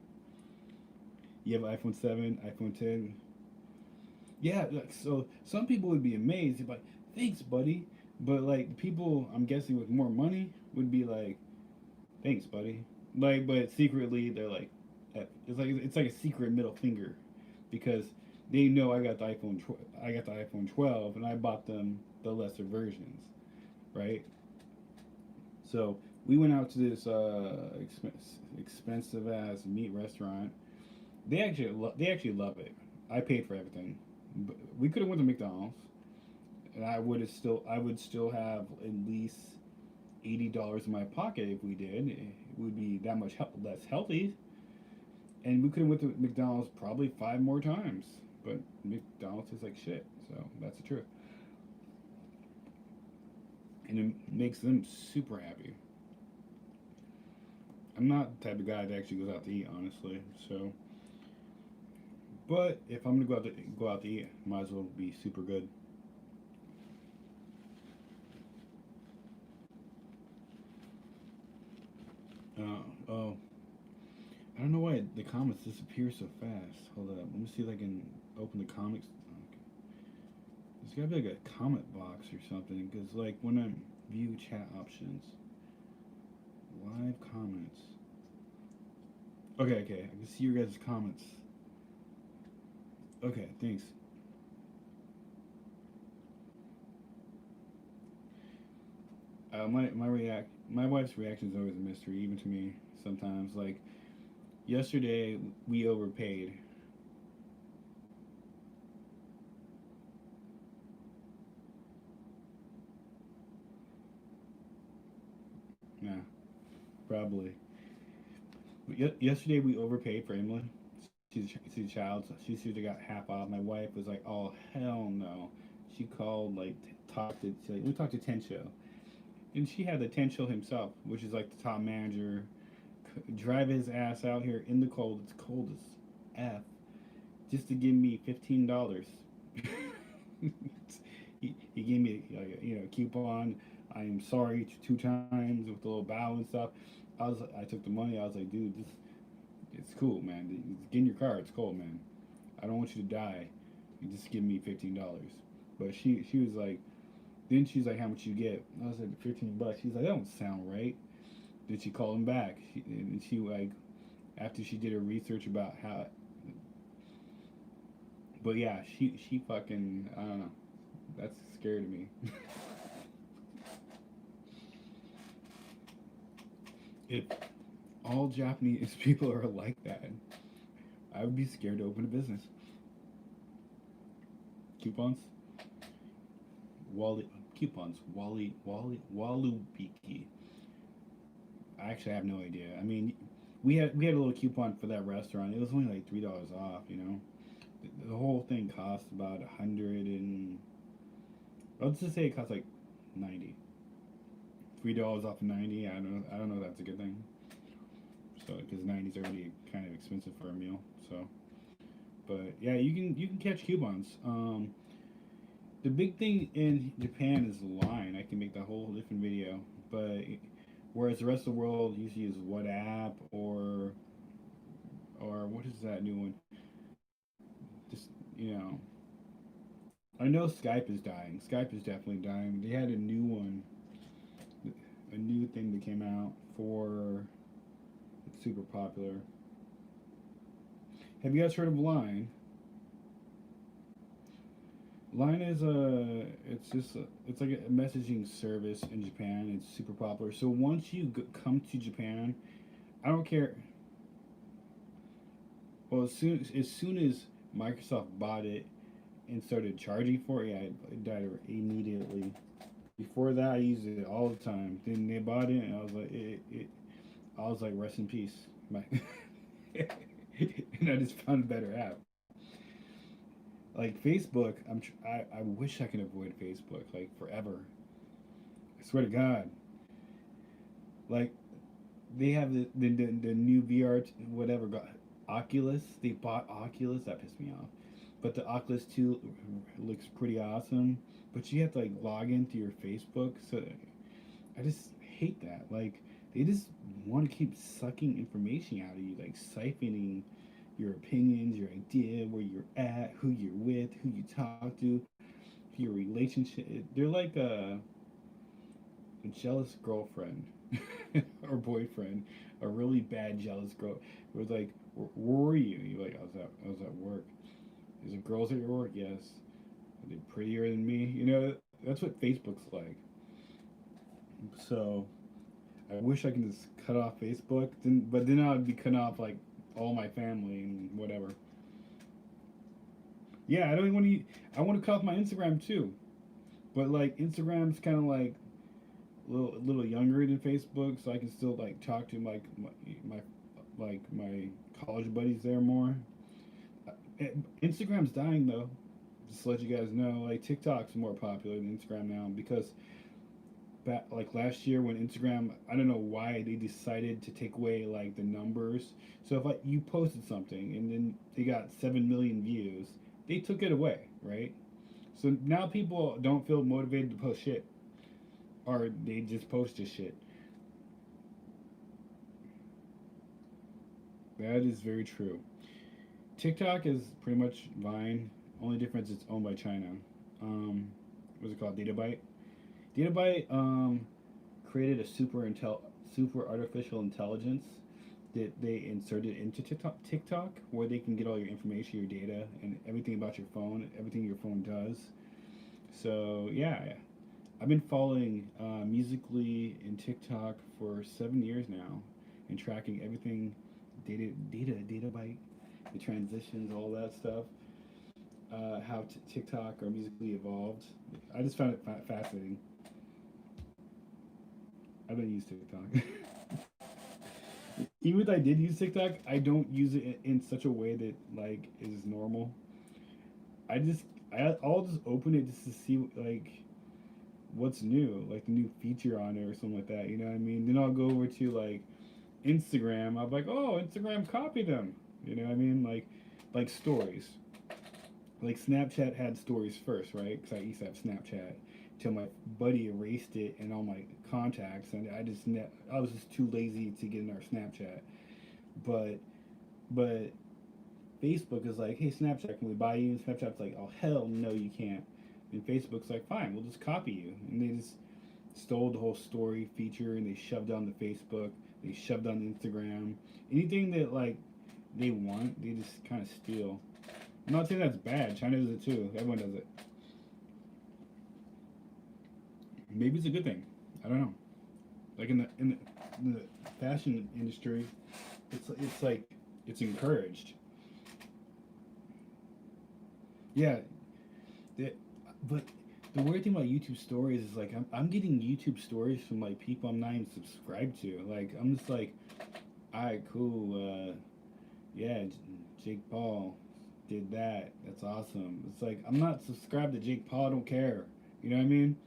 You have iPhone 7, iPhone 10. Yeah, like, so some people would be amazed. They'd be like, thanks, buddy. But like people, I'm guessing with more money would be like, thanks, buddy. Like, but secretly they're like, it's like a secret middle finger, because they know I got the iPhone 12, and I bought them the lesser versions, right? So we went out to this expensive ass meat restaurant. They actually love it. I paid for everything. But we could have went to McDonald's, and I would still have at least $80 in my pocket if we did. It would be that much less healthy, and we could have went to McDonald's probably 5 more times. But McDonald's is like shit, so that's the truth, and it makes them super happy. I'm not the type of guy that actually goes out to eat, honestly. So, but if I'm gonna go out to eat, might as well be super good. Oh, I don't know why the comments disappear so fast. Hold up, let me see if I can open the comics. Okay. There's gotta be like a comment box or something, because like when I view chat options, live comments. Okay, okay, I can see your guys' comments. Okay, thanks. My wife's reaction is always a mystery, even to me sometimes. Like yesterday, we overpaid. Yeah, probably. Yesterday we overpaid for Emily. She's a child, so she should have got half off. My wife was like, "Oh hell no!" She called like talked to like, we talked to Tencho, and she had the Tencho himself, which is like the top manager, drive his ass out here in the cold. It's cold as f, just to give me $15. He gave me a coupon. I am sorry 2 times with a little bow and stuff. I took the money. I was like, dude, this it's cool, man. Get in your car. It's cold, man. I don't want you to die. You just give me $15. But she was like, then she's like, how much you get? I was like, $15. She's like, that don't sound right. Then she called him back. And she like, after she did her research about how, but yeah, she fucking I don't know. That's scary to me. If all Japanese people are like that, I would be scared to open a business. Coupons, Wally coupons, Walubiki. I actually have no idea. I mean, we had a little coupon for that restaurant. It was only like $3 off. The whole thing cost about 100 and let's just say it cost like 90. $3 off of 90. I don't know if that's a good thing. So because 90 is already kind of expensive for a meal. So, but yeah, you can catch coupons. The big thing in Japan is line. I can make the whole different video, but whereas the rest of the world usually use WhatsApp or what is that new one? Just I know Skype is dying. Skype is definitely dying. They had a new one, a new thing that came out for it's super popular. Have you guys heard of Line? Line is it's like a messaging service in Japan. It's super popular. So once you come to Japan, I don't care. Well, as soon as Microsoft bought it and started charging for it, yeah, it died immediately. Before that, I used it all the time. Then they bought it, and I was like, I was like, rest in peace. My and I just found a better app. Like Facebook, I wish I could avoid Facebook like forever. I swear to God. Like they have the new VR whatever got Oculus. They bought Oculus. That pissed me off. But the Oculus 2 looks pretty awesome. But you have to like log into your Facebook. So I just hate that. Like they just want to keep sucking information out of you, like siphoning your opinions, your idea, where you're at, who you're with, who you talk to, your relationship. They're like a jealous girlfriend or boyfriend, a really bad jealous girl. It was like, where were you? You're like, I was at work. Is there girls at your work? Yes. Are they prettier than me? You know, that's what Facebook's like. So I wish I could just cut off Facebook. But then I'd be cutting off like all my family and whatever. Yeah, I don't even want to. I want to cut off my Instagram too. But like Instagram's kind of like a little younger than Facebook, so I can still like talk to my like my college buddies there more. Instagram's dying though. Just to let you guys know, like TikTok's more popular than Instagram now because back like last year when Instagram, I don't know why they decided to take away like the numbers. So if like you posted something and then they got 7 million views, they took it away, right? So now people don't feel motivated to post shit, or they just post this shit. That is very true. TikTok is pretty much Vine. Only difference it's owned by China. What's it called? Databyte. Databyte created a super artificial intelligence that they inserted into TikTok, where they can get all your information, your data, and everything about your phone, everything your phone does. So yeah, I've been following Musically and TikTok for 7 years now, and tracking everything, data byte, the transitions, all that stuff. How TikTok or Musically evolved. I just found it fascinating. I don't use TikTok. Even if I did use TikTok, I don't use it in such a way that like is normal. I'll just open it just to see like what's new, like the new feature on it or something like that. You know what I mean? Then I'll go over to like Instagram. I'm like, oh, Instagram copied them. You know what I mean? Like stories. Like Snapchat had stories first, right? Because I used to have Snapchat till my buddy erased it and all my contacts, and I was just too lazy to get in our Snapchat. But but Facebook is like, hey Snapchat, can we buy you? And Snapchat's like, oh hell no, you can't. And Facebook's like, fine, we'll just copy you. And they just stole the whole story feature and they shoved on the Facebook. They shoved on Instagram. Anything that like they want, they just kind of steal. I'm not saying that's bad. China does it too. Everyone does it. Maybe it's a good thing. I don't know. Like in the fashion industry, it's like it's encouraged. Yeah, the, but the weird thing about YouTube stories is like I'm getting YouTube stories from like people I'm not even subscribed to. Like I'm just like, all right, cool. Yeah, Jake Paul did that. That's awesome. It's like I'm not subscribed to Jake Paul. I don't care. You know what I mean?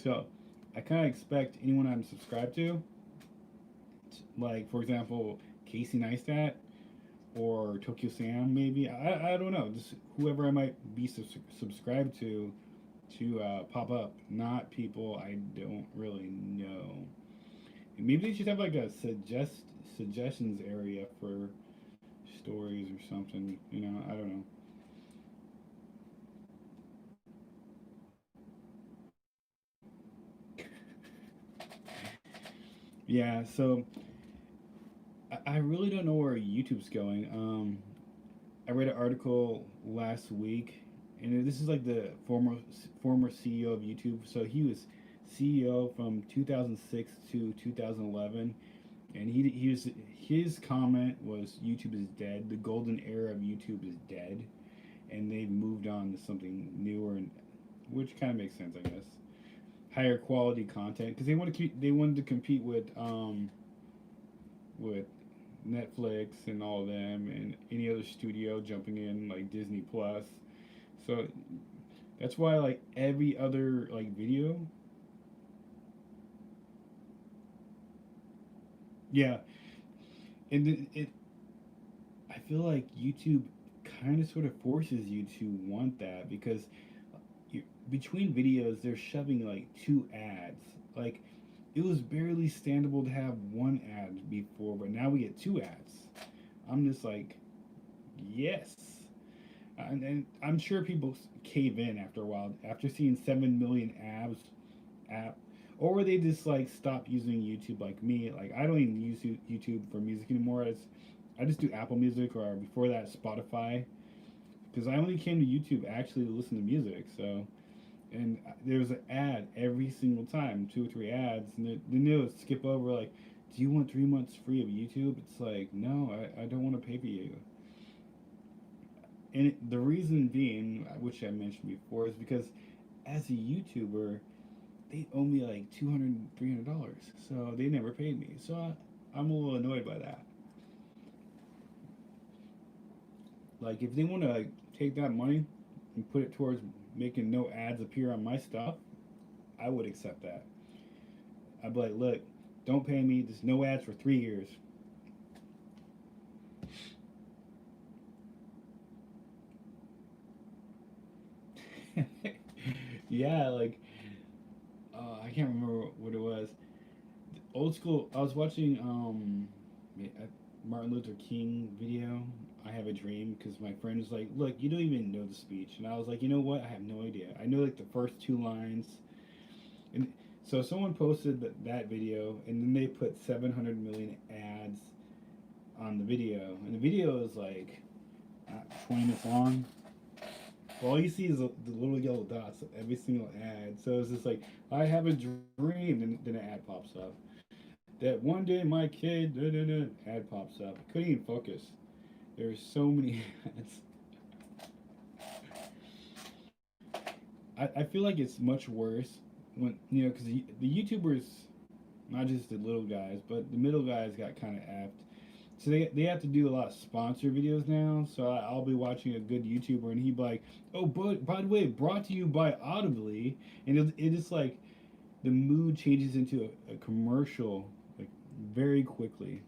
So I kind of expect anyone I'm subscribed to, like for example, Casey Neistat or Tokyo Sam, maybe. I don't know. Just whoever I might be subscribed to pop up, not people I don't really know. And maybe they should have like a suggestions area for stories or something. You know, I don't know. Yeah. So I really don't know where YouTube's going. I read an article last week, and this is like the former CEO of YouTube. So he was CEO from 2006 to 2011, and he was his comment was YouTube is dead. The golden era of YouTube is dead, and they've moved on to something newer, and which kind of makes sense, I guess. Higher quality content because they wanted to compete with Netflix and all of them and any other studio jumping in like Disney Plus. So that's why like every other like video, yeah, and it I feel like YouTube kind of sort of forces you to want that because you, between videos they're shoving like two ads. Like it was barely standable to have one ad before, but now we get two ads. I'm just like, yes. And I'm sure people cave in after a while after seeing 7 million app, or they just like stop using YouTube like me. Like I don't even use YouTube for music anymore. I just do Apple Music or before that Spotify because I only came to YouTube actually to listen to music. So and there was an ad every single time, two or three ads, and then they would skip over like, "Do you want 3 months free of YouTube?" It's like, no, I don't want to pay for you. And the reason being, which I mentioned before, is because as a YouTuber, they owe me like $200, $300, so they never paid me. So I'm a little annoyed by that. Like if they want to like, take that money and put it towards making no ads appear on my stuff, I would accept that. I'd be like, look, don't pay me. There's no ads for 3 years. Yeah, like I can't remember what it was. Old school. I was watching Martin Luther King video. I have a dream because my friend was like, "Look, you don't even know the speech," and I was like, "You know what? I have no idea. I know like the first two lines." And so someone posted that video, and then they put 700 million ads on the video, and the video is like 20 minutes long. All you see is the little yellow dots of every single ad. So it's just like, I have a dream, and then an ad pops up. That one day my kid, da, da, da, ad pops up. I couldn't even focus. There's so many ads. I feel like it's much worse when, because the YouTubers, not just the little guys, but the middle guys got kind of apt. So they have to do a lot of sponsor videos now. So I'll be watching a good YouTuber and he'd be like, "Oh, but by the way, brought to you by Audibly," and it is like the mood changes into a commercial like very quickly,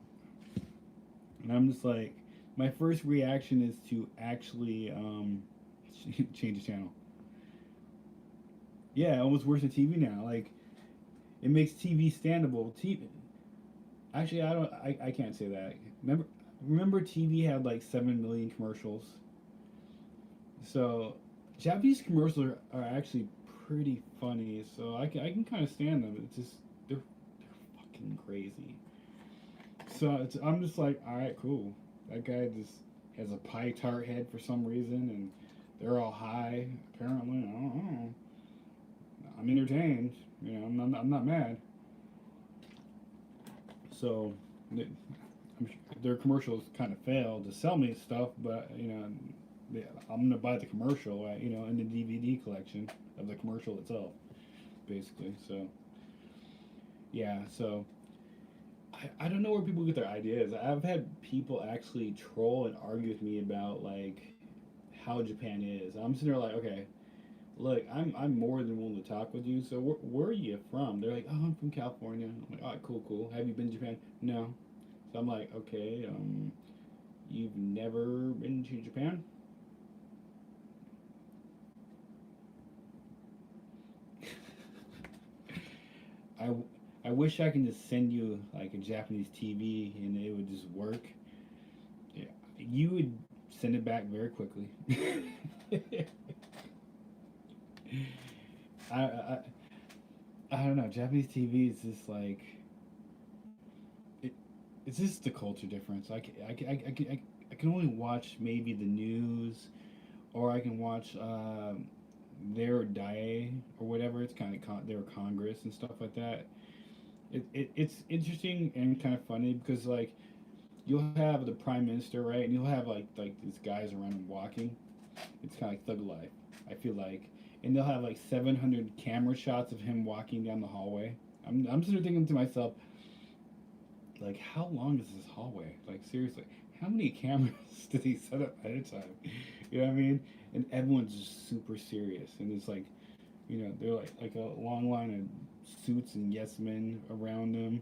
and I'm just like, my first reaction is to actually change the channel. Yeah, almost worse than TV now. Like it makes TV standable. TV, actually, I don't. I can't say that. Remember TV had like 7 million commercials. So Japanese commercials are actually pretty funny. So I can kind of stand them. It's just they're fucking crazy. So I'm just like, all right, cool. That guy just has a pie tart head for some reason, and they're all high. Apparently, I don't know. I'm entertained. I'm not mad. So their commercials kind of fail to sell me stuff, but I'm gonna buy the commercial, in the DVD collection of the commercial itself, basically. So yeah, so I don't know where people get their ideas. I've had people actually troll and argue with me about like how Japan is. I'm sitting there like, okay, look, I'm more than willing to talk with you. So where are you from? They're like, oh, I'm from California. I'm like, all right, cool, cool. Have you been to Japan? No. So I'm like, okay, you've never been to Japan? I, I wish I can just send you like a Japanese TV and it would just work. Yeah, you would send it back very quickly. I, I don't know. Japanese TV is just like it. it's just the culture difference. I can only watch maybe the news, or I can watch their die or whatever. It's kind of their Congress and stuff like that. It's interesting and kind of funny because like you'll have the prime minister, right, and you'll have like these guys around him walking. It's kind of like thug life. I feel like, and they'll have like 700 camera shots of him walking down the hallway. I'm sort of thinking to myself, like, how long is this hallway? Like, seriously, how many cameras did he set up ahead of time? You know what I mean? And everyone's just super serious, and it's like, they're like a long line of suits and yes men around them,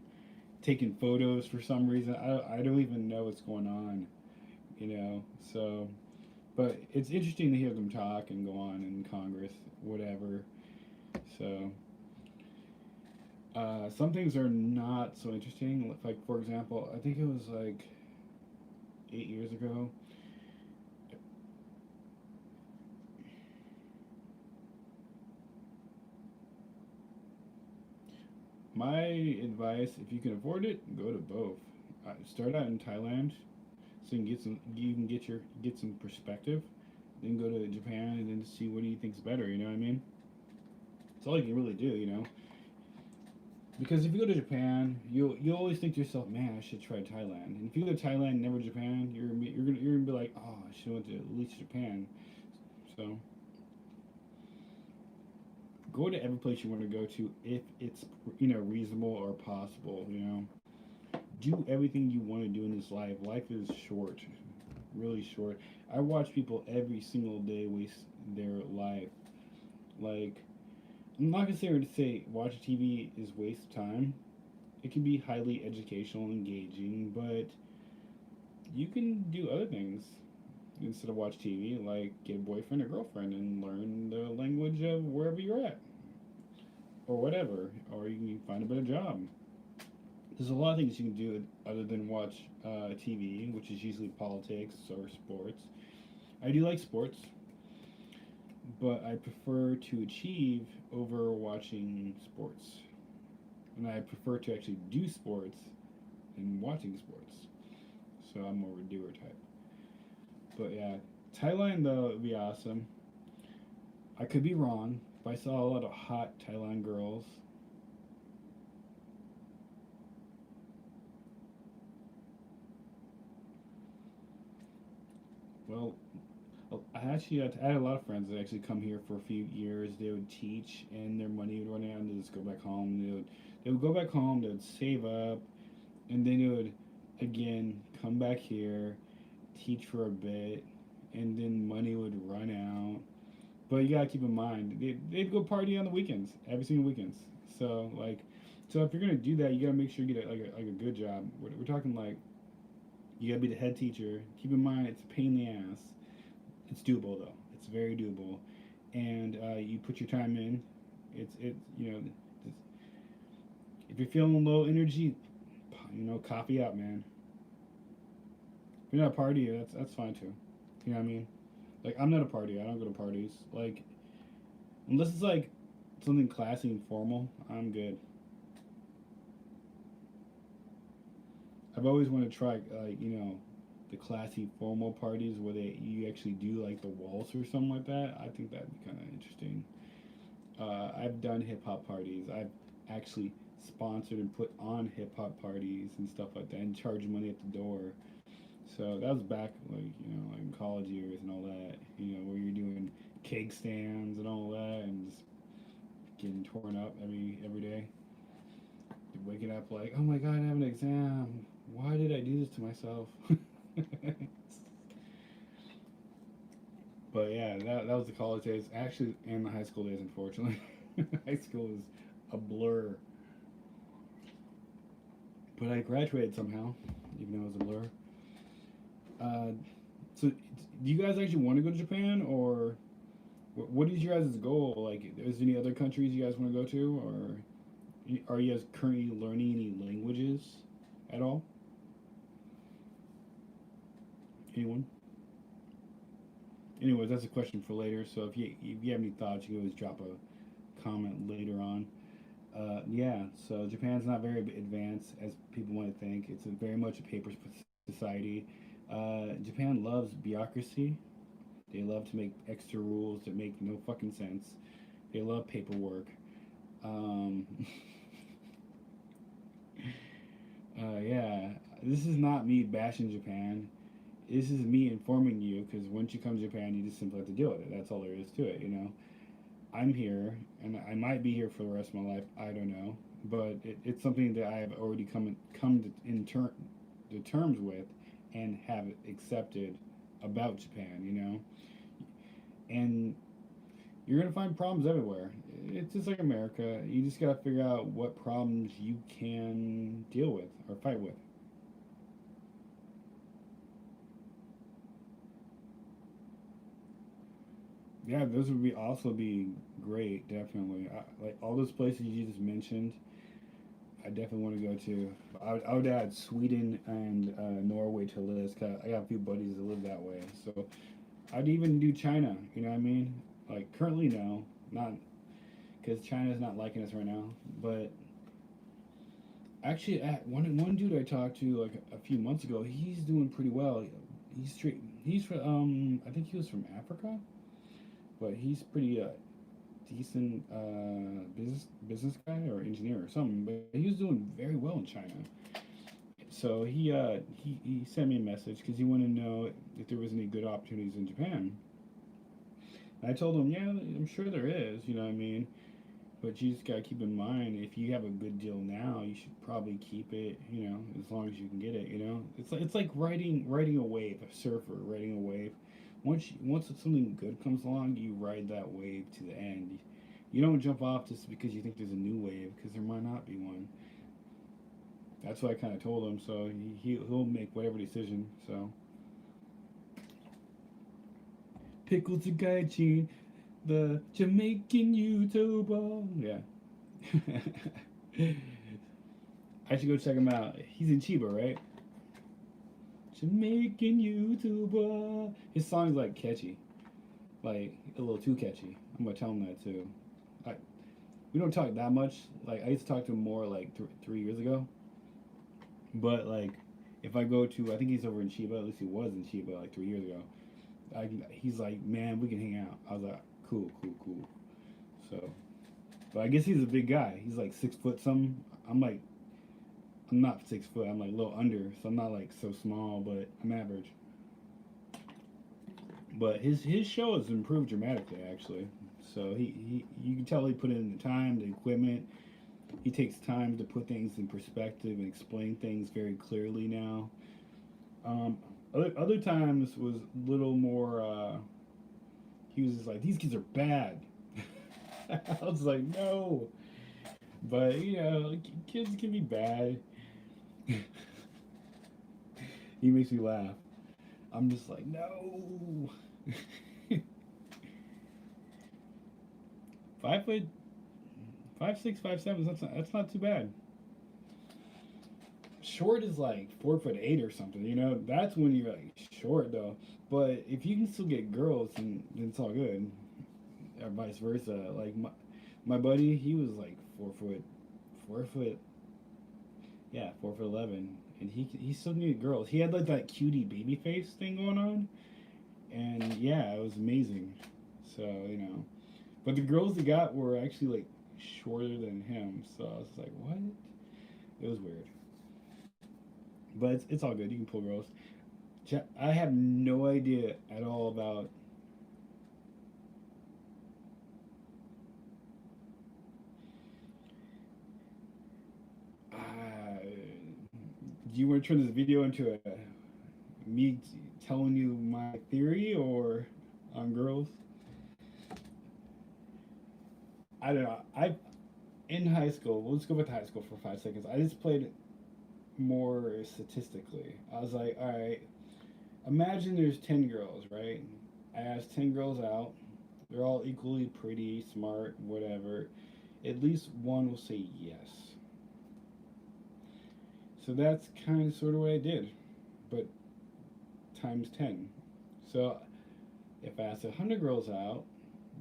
taking photos for some reason. I don't even know what's going on, you know. So, but it's interesting to hear them talk and go on in Congress, whatever. So, some things are not so interesting. Like for example, I think it was like 8 years ago. My advice, if you can afford it, go to both. Start out in Thailand, so you can get some perspective. Then go to Japan and then see what do you think's better. You know what I mean? It's all you can really do. Because if you go to Japan, you always think to yourself, man, I should try Thailand. And if you go to Thailand, and never Japan, you're gonna be like, oh, I should have went to at least Japan. So go to every place you want to go to if it's reasonable or possible. Do everything you want to do in this life. Life is short, really short. I watch people every single day waste their life. Like, I'm not gonna say watch TV is waste of time. It can be highly educational, engaging, but you can do other things instead of watch TV, like get a boyfriend or girlfriend and learn the language of wherever you're at, or whatever, or you can find a better job. There's a lot of things you can do other than watch TV, which is usually politics or sports. I do like sports, but I prefer to achieve over watching sports. And I prefer to actually do sports than watching sports. So I'm more of a doer type. But yeah, Thailand though would be awesome. I could be wrong, but I saw a lot of hot Thailand girls. Well, I had a lot of friends that actually come here for a few years. They would teach, and their money would run out, and they just go back home. They would go back home. They would save up, and then they would again come back here, teach for a bit, and then money would run out. But you gotta keep in mind they'd go party on the weekends, every single weekends. So like, so if you're gonna do that, you gotta make sure you get like a good job. We're talking like you gotta be the head teacher. Keep in mind it's a pain in the ass. It's doable though. It's very doable, and you put your time in. If you're feeling low energy, coffee out, man. If you're not a partier, that's fine too. You know what I mean? Like I'm not a partier. I don't go to parties. Like unless it's like something classy and formal, I'm good. I've always wanted to try the classy formal parties where you actually do like the waltz or something like that. I think that'd be kind of interesting. I've done hip hop parties. I've actually sponsored and put on hip hop parties and stuff like that, and charged money at the door. So that was back like in college years and all that. Where you're doing cake stands and all that, and just getting torn up every day. Waking up like, oh my god, I have an exam. Why did I do this to myself? But yeah, that was the college days, actually, and the high school days. Unfortunately, high school was a blur. But I graduated somehow, even though it was a blur. So, do you guys actually want to go to Japan, or what is your guys' goal? Like, is there any other countries you guys want to go to, or are you guys currently learning any languages at all? Anyone? Anyways, that's a question for later. So if you have any thoughts, you can always drop a comment later on. Yeah, so Japan's not very advanced as people want to think. It's very much a paper society. Japan loves bureaucracy. They love to make extra rules that make no fucking sense. They love paperwork. Um, yeah, this is not me bashing Japan. This is me informing you because once you come to Japan, you just simply have to deal with it. That's all there is to it, you know. I'm here, and I might be here for the rest of my life. I don't know, but it's something that I have already come to terms with, and have accepted about Japan. You know, and you're gonna find problems everywhere. It's just like America. You just gotta figure out what problems you can deal with or fight with. Yeah, those would be also be great. Definitely, like all those places you just mentioned. I definitely want to go to. I would add Sweden and Norway to the list. 'Cause I got a few buddies that live that way, so I'd even do China. You know what I mean? Like currently, no, not because China's not liking us right now. But actually, one dude I talked to like a few months ago, he's doing pretty well. He's straight. He's from I think he was from Africa, but he's pretty decent business guy or engineer or something. But he was doing very well in China. So he sent me a message because he wanted to know if there was any good opportunities in Japan. And I told him, yeah, I'm sure there is. You know what I mean? But you just gotta keep in mind if you have a good deal now, you should probably keep it. You know, as long as you can get it. You know, it's like riding a wave, a surfer riding a wave. Once something good comes along, you ride that wave to the end. You don't jump off just because you think there's a new wave because there might not be one. That's what I kind of told him. So he'll make whatever decision. So Pickles the Gaijin, the Jamaican YouTuber. Yeah. I should go check him out. He's in Chiba, right? Jamaican YouTuber. His song's like catchy, like a little too catchy. I'm gonna tell him that too. I, we don't talk that much. Like I used to talk to him more like 3 years ago. But like, if I go to, I think he's over in Chiba. At least he was in Chiba like 3 years ago. He's like, man, we can hang out. I was like, cool, cool, cool. So, but I guess he's a big guy. He's like 6 foot something. I'm like, I'm not 6 foot. I'm like a little under, so I'm not like so small, but I'm average. But his show has improved dramatically, actually. So he you can tell he put in the time, the equipment. He takes time to put things in perspective and explain things very clearly now. Um, other times was a little more. He was just like, these kids are bad. I was like, no, but you know, kids can be bad. He makes me laugh. I'm just like, no. 5 foot, 5'6", 5'7". That's not too bad. Short is like 4'8" or something. You know, that's when you're like short though. But if you can still get girls, then it's all good. Or vice versa. Like my buddy, he was like 4 foot, 4 foot, yeah, 4 foot 11, and he still needed girls. He had like that cutie baby face thing going on, and yeah, it was amazing. So you know, but the girls he got were actually like shorter than him. So I was like, what? It was weird, but it's all good. You can pull girls. I have no idea at all about. Do you want to turn this video into a me telling you my theory or on girls? I don't know. I in high school. Well, let's go back to high school for 5 seconds. I just played more statistically. I was like, all right, imagine there's 10 girls, right? I asked 10 girls out. They're all equally pretty, smart, whatever. At least one will say yes. So that's kind of sort of what I did, but times 10. So if I ask 100 girls out,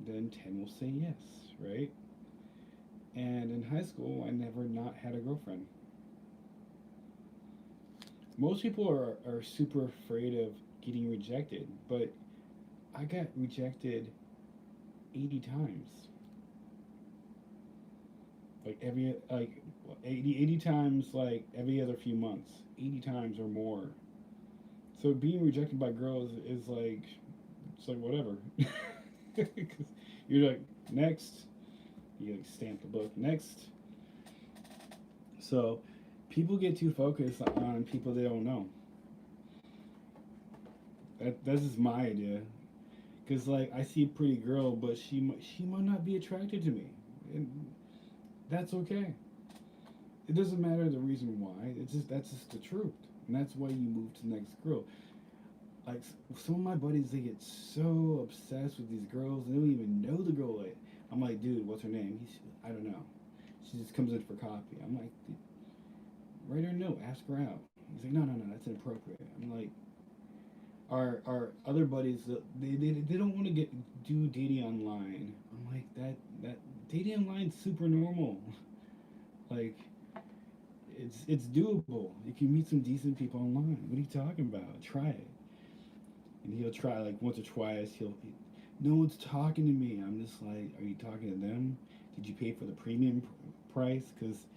then 10 will say yes, right? And in high school, I never not had a girlfriend. Most people are super afraid of getting rejected, but I got rejected 80 times. Like like 80 times like every other few months. 80 times or more. So being rejected by girls is like it's like whatever. Cuz you're like next, you like stamp the book next. So people get too focused on people they don't know. That's just my idea. Cause like I see a pretty girl, but she might not be attracted to me, and that's okay. It doesn't matter the reason why. It's just that's just the truth, and that's why you move to the next girl. Like some of my buddies, they get so obsessed with these girls, and they don't even know the girl. Like I'm like, dude, what's her name? I don't know. She just comes in for coffee. I'm like, write her a note, ask her out. He's like, no, no, no, that's inappropriate. I'm like, our other buddies, they don't want to get do dating online. I'm like that dating online is super normal. Like it's doable. You can meet some decent people online. What are you talking about? Try it. And he'll try like once or twice. No one's talking to me. I'm just like, are you talking to them? Did you pay for the premium price? Because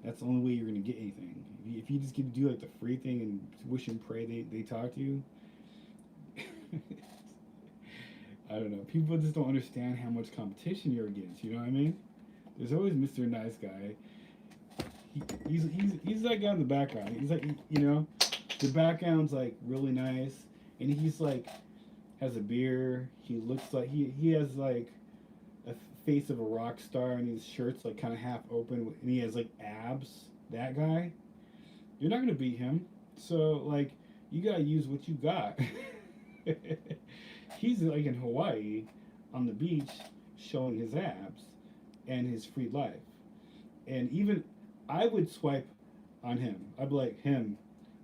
that's the only way you're gonna get anything. If you just get to do like the free thing and wish and pray they talk to you, I don't know. People just don't understand how much competition you're against. You know what I mean? There's always Mr. Nice Guy. He's that guy in the background. He's like the background's like really nice, and he's like has a beer. He looks like he has like a face of a rock star, and his shirt's like kind of half open, and he has like abs. That guy, you're not gonna beat him. So like you gotta use what you got. He's like in Hawaii on the beach showing his abs and his free life. And even I would swipe on him. I'd be like, him.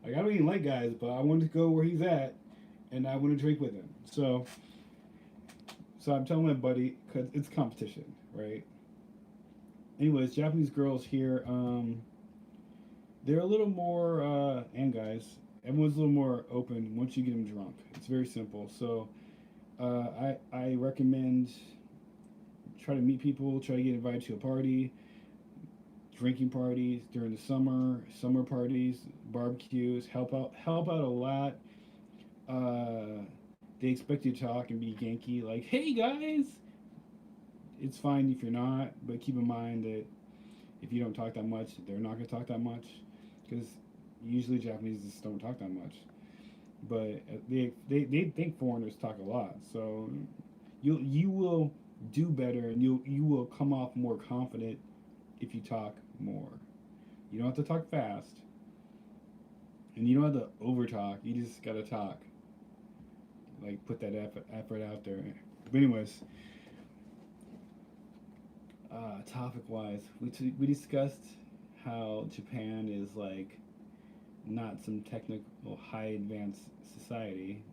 Like, I don't even like guys, but I want to go where he's at and I want to drink with him. So I'm telling my buddy, because it's competition, right? Anyways, Japanese girls here, they're a little more, and guys, everyone's a little more open once you get them drunk. It's very simple. So I recommend try to meet people, try to get invited to a party, drinking parties during the summer parties, barbecues. Help out a lot. Uh, they expect you to talk and be Yankee, like, "Hey guys." It's fine if you're not, but keep in mind that if you don't talk that much, they're not gonna talk that much, because usually Japanese just don't talk that much. But they think foreigners talk a lot, so you will do better, and you will come off more confident if you talk more. You don't have to talk fast, and you don't have to over talk. You just gotta talk. Like put that effort out there. But anyways, topic wise, we discussed how Japan is like not some technical high advanced society.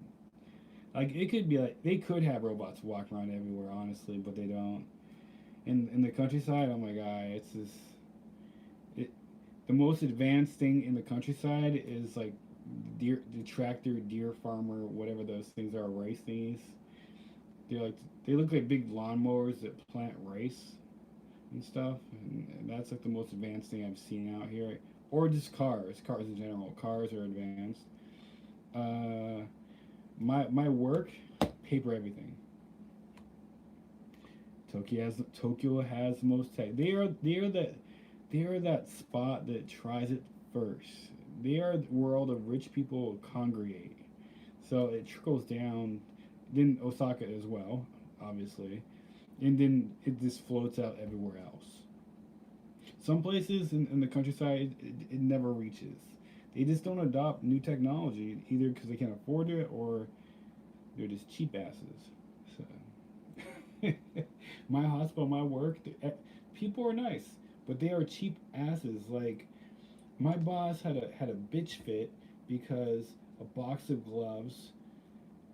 Like it could be like they could have robots walking around everywhere, honestly, but they don't. In the countryside, oh my god, it's just it. The most advanced thing in the countryside is like the tractor, deer farmer, whatever those things are, rice thingies. They're like they look like big lawnmowers that plant rice and stuff, and that's like the most advanced thing I've seen out here. Or just cars in general. Cars are advanced. Uh, my work, paper everything. Tokyo has the most tech. They are that spot that tries it first. They are where all the rich people congregate. So it trickles down. Then Osaka as well, obviously, and then it just floats out everywhere else. Some places in the countryside it never reaches. They just don't adopt new technology either because they can't afford it or they're just cheap asses. So my hospital, my work, people are nice, but they are cheap asses. Like my boss had a bitch fit because a box of gloves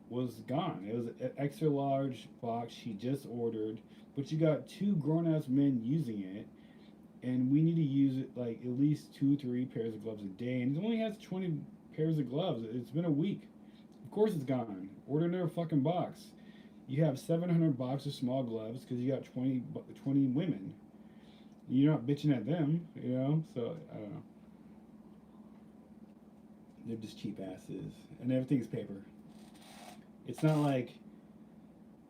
was gone. It was an extra large box she just ordered, but she got two grown ass men using it. and we need to use it like at least 2, 3 pairs of gloves a day, and it only has 20 pairs of gloves. It's been a week. Of course it's gone. Order another fucking box. You have 700 boxes of small gloves because you got 20 women. You're not bitching at them, you know. So I don't know. They're just cheap asses, and everything's paper. It's not like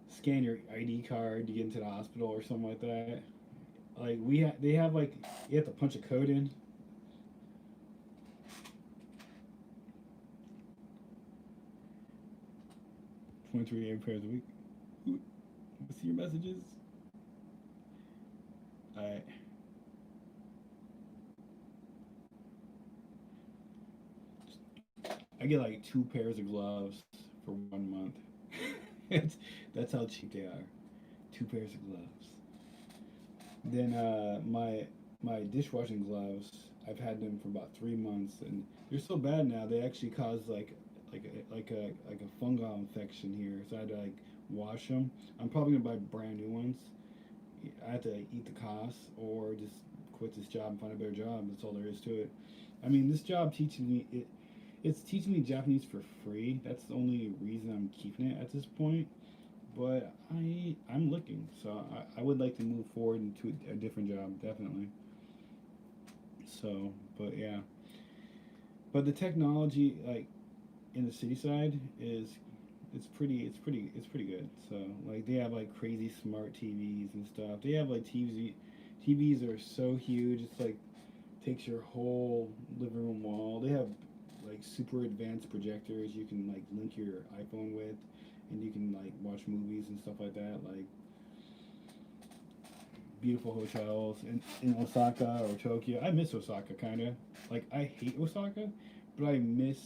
scan your ID card to get into the hospital or something like that. Like they have like you have to punch a code in. 23 pairs a week. See your messages. I I get like 2 pairs of gloves for 1 month. it's, that's how cheap they are. 2 pairs of gloves. Then my dishwashing gloves, I've had them for about 3 months, and they're so bad now. They actually cause like a fungal infection here. So I had to like wash them. I'm probably gonna buy brand new ones. I have to like, eat the costs or just quit this job and find a better job. That's all there is to it. I mean, this job teaches me it. It's teaching me Japanese for free. That's the only reason I'm keeping it at this point. But I'm looking, so I would like to move forward into a different job, definitely. So, but yeah, but the technology like in the city side is it's pretty good. So like they have like crazy smart TVs and stuff. They have like TVs are so huge. It's like takes your whole living room wall. They have like super advanced projectors you can like link your iPhone with, and you can like watch movies and stuff like that. Like beautiful hotels in Osaka or Tokyo. I miss Osaka kind of. Like I hate Osaka, but I miss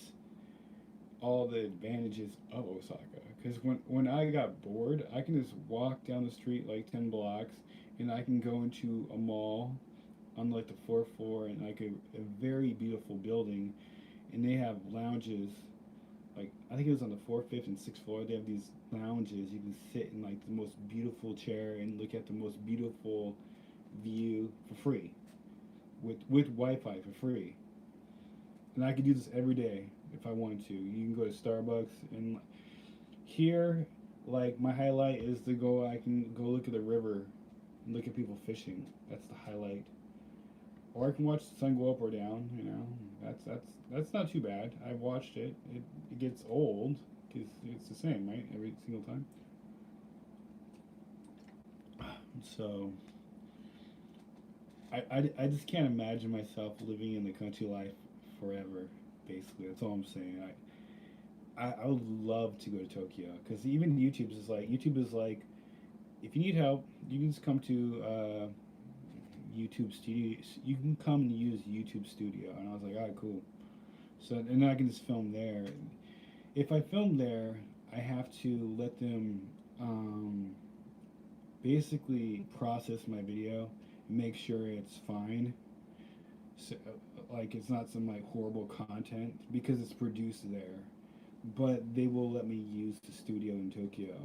all the advantages of Osaka. Because when I got bored, I can just walk down the street like 10 blocks, and I can go into a mall on like the fourth floor and like a very beautiful building, and they have lounges. Like I think it was on the fourth, fifth, and sixth floor. They have these lounges. You can sit in like the most beautiful chair and look at the most beautiful view for free, with Wi-Fi for free. And I could do this every day if I wanted to. You can go to Starbucks, and here, like my highlight is to go. I can go look at the river and look at people fishing. That's the highlight. Or I can watch the sun go up or down. You know, that's not too bad. I've watched it. It gets old because it's the same, right? Every single time. So I just can't imagine myself living in the country life forever. Basically, that's all I'm saying. I would love to go to Tokyo because even YouTube is like if you need help, you can just come to YouTube Studio. You can come and use YouTube Studio, and I was like, all right, cool. So and then I can just film there. If I film there, I have to let them um, basically process my video, make sure it's fine. So, like it's not some like horrible content because it's produced there. But they will let me use the studio in Tokyo.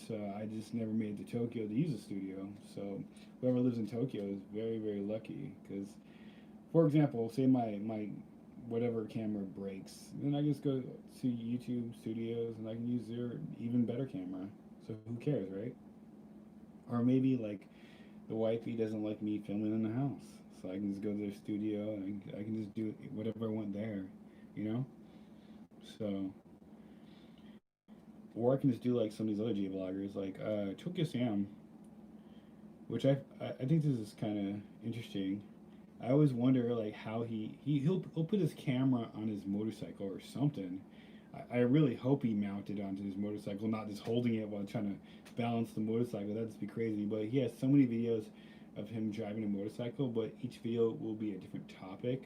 So I just never made it to Tokyo to use a studio. So whoever lives in Tokyo is very very lucky because, for example, say my whatever camera breaks, then I just go to YouTube Studios and I can use their even better camera. So who cares, right? Or maybe like the wifey doesn't like me filming in the house, so I can just go to their studio and I can just do whatever I want there, you know. So or I can just do like some of these other J vloggers, like Tokyo Sam, which I think this is kind of interesting. I always wonder like how he'll put his camera on his motorcycle or something. I really hope he mounted onto his motorcycle, not just holding it while trying to balance the motorcycle. That'd just be crazy. But he has so many videos of him driving a motorcycle, but each video will be a different topic,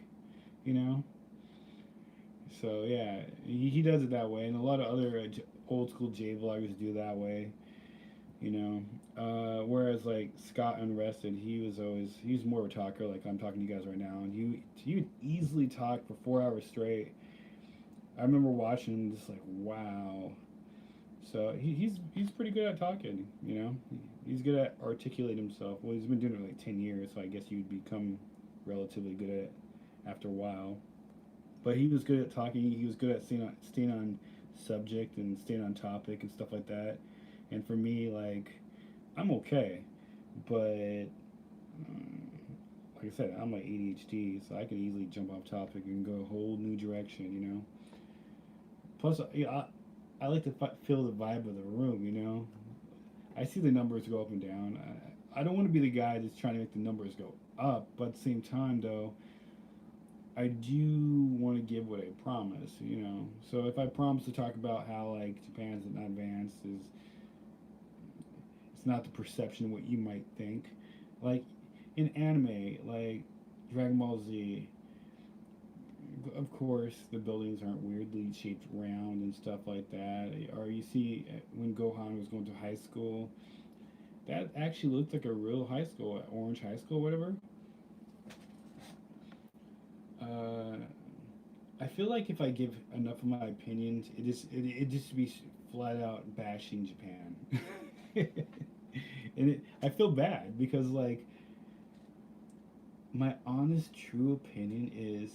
you know. So yeah, he does it that way, and a lot of other old school J vloggers do that way, you know. Whereas like Scott Unrested, he was more of a talker, like I'm talking to you guys right now, and he would easily talk for 4 hours straight. I remember watching him, just like wow. So he's pretty good at talking, you know. He's good at articulating himself. Well, he's been doing it like 10 years, so I guess you'd become relatively good at it after a while. But he was good at talking. He was good at staying on subject and staying on topic and stuff like that. And for me, like, I'm okay, but like I said, I'm like ADHD, so I can easily jump off topic and go a whole new direction, you know. Plus, yeah, I like to feel the vibe of the room, you know. I see the numbers go up and down. I don't want to be the guy that's trying to make the numbers go up, but at the same time, though, I do want to give what I promise, you know. So if I promise to talk about how like Japan's not advanced, is it's not the perception of what you might think. Like in anime, like Dragon Ball Z, of course the buildings aren't weirdly shaped round and stuff like that. Or you see when Gohan was going to high school, that actually looked like a real high school, Orange High School, whatever. Uh, I feel like if I give enough of my opinions, it just be flat out bashing Japan, and I feel bad because like my honest true opinion is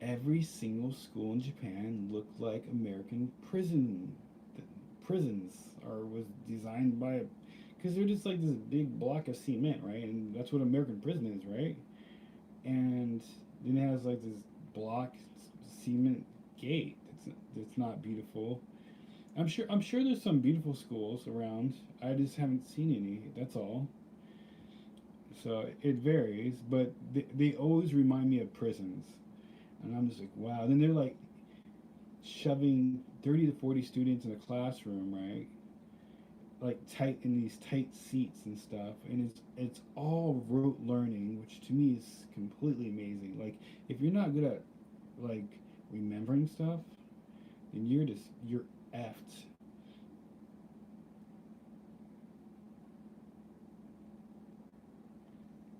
every single school in Japan looked like American prisons or was designed by because they're just like this big block of cement, right? And that's what American prison is, right? And then it has like this block cement gate. That's not beautiful. I'm sure there's some beautiful schools around. I just haven't seen any. That's all. So it varies, but they always remind me of prisons, and I'm just like, wow. Then they're like shoving 30 to 40 students in a classroom, right? Like tight in these tight seats and stuff, and it's all rote learning, which to me is completely amazing. Like if you're not good at like remembering stuff, then you're effed.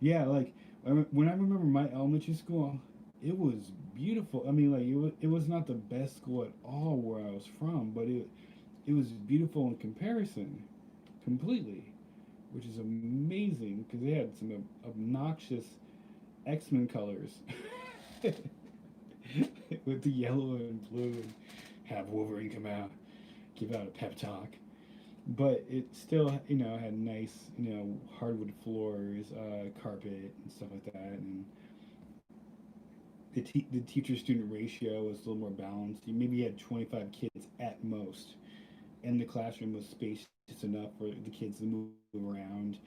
Yeah, like when I remember my elementary school, it was beautiful. I mean, like it was not the best school at all where I was from, but it was beautiful in comparison, completely, which is amazing because they had some obnoxious X-Men colors with the yellow and blue, and have Wolverine come out, give out a pep talk. But it still, had nice, hardwood floors, carpet, and stuff like that. And the teacher student ratio was a little more balanced. You maybe had 25 kids at most, and the classroom was spacious enough for the kids to move around.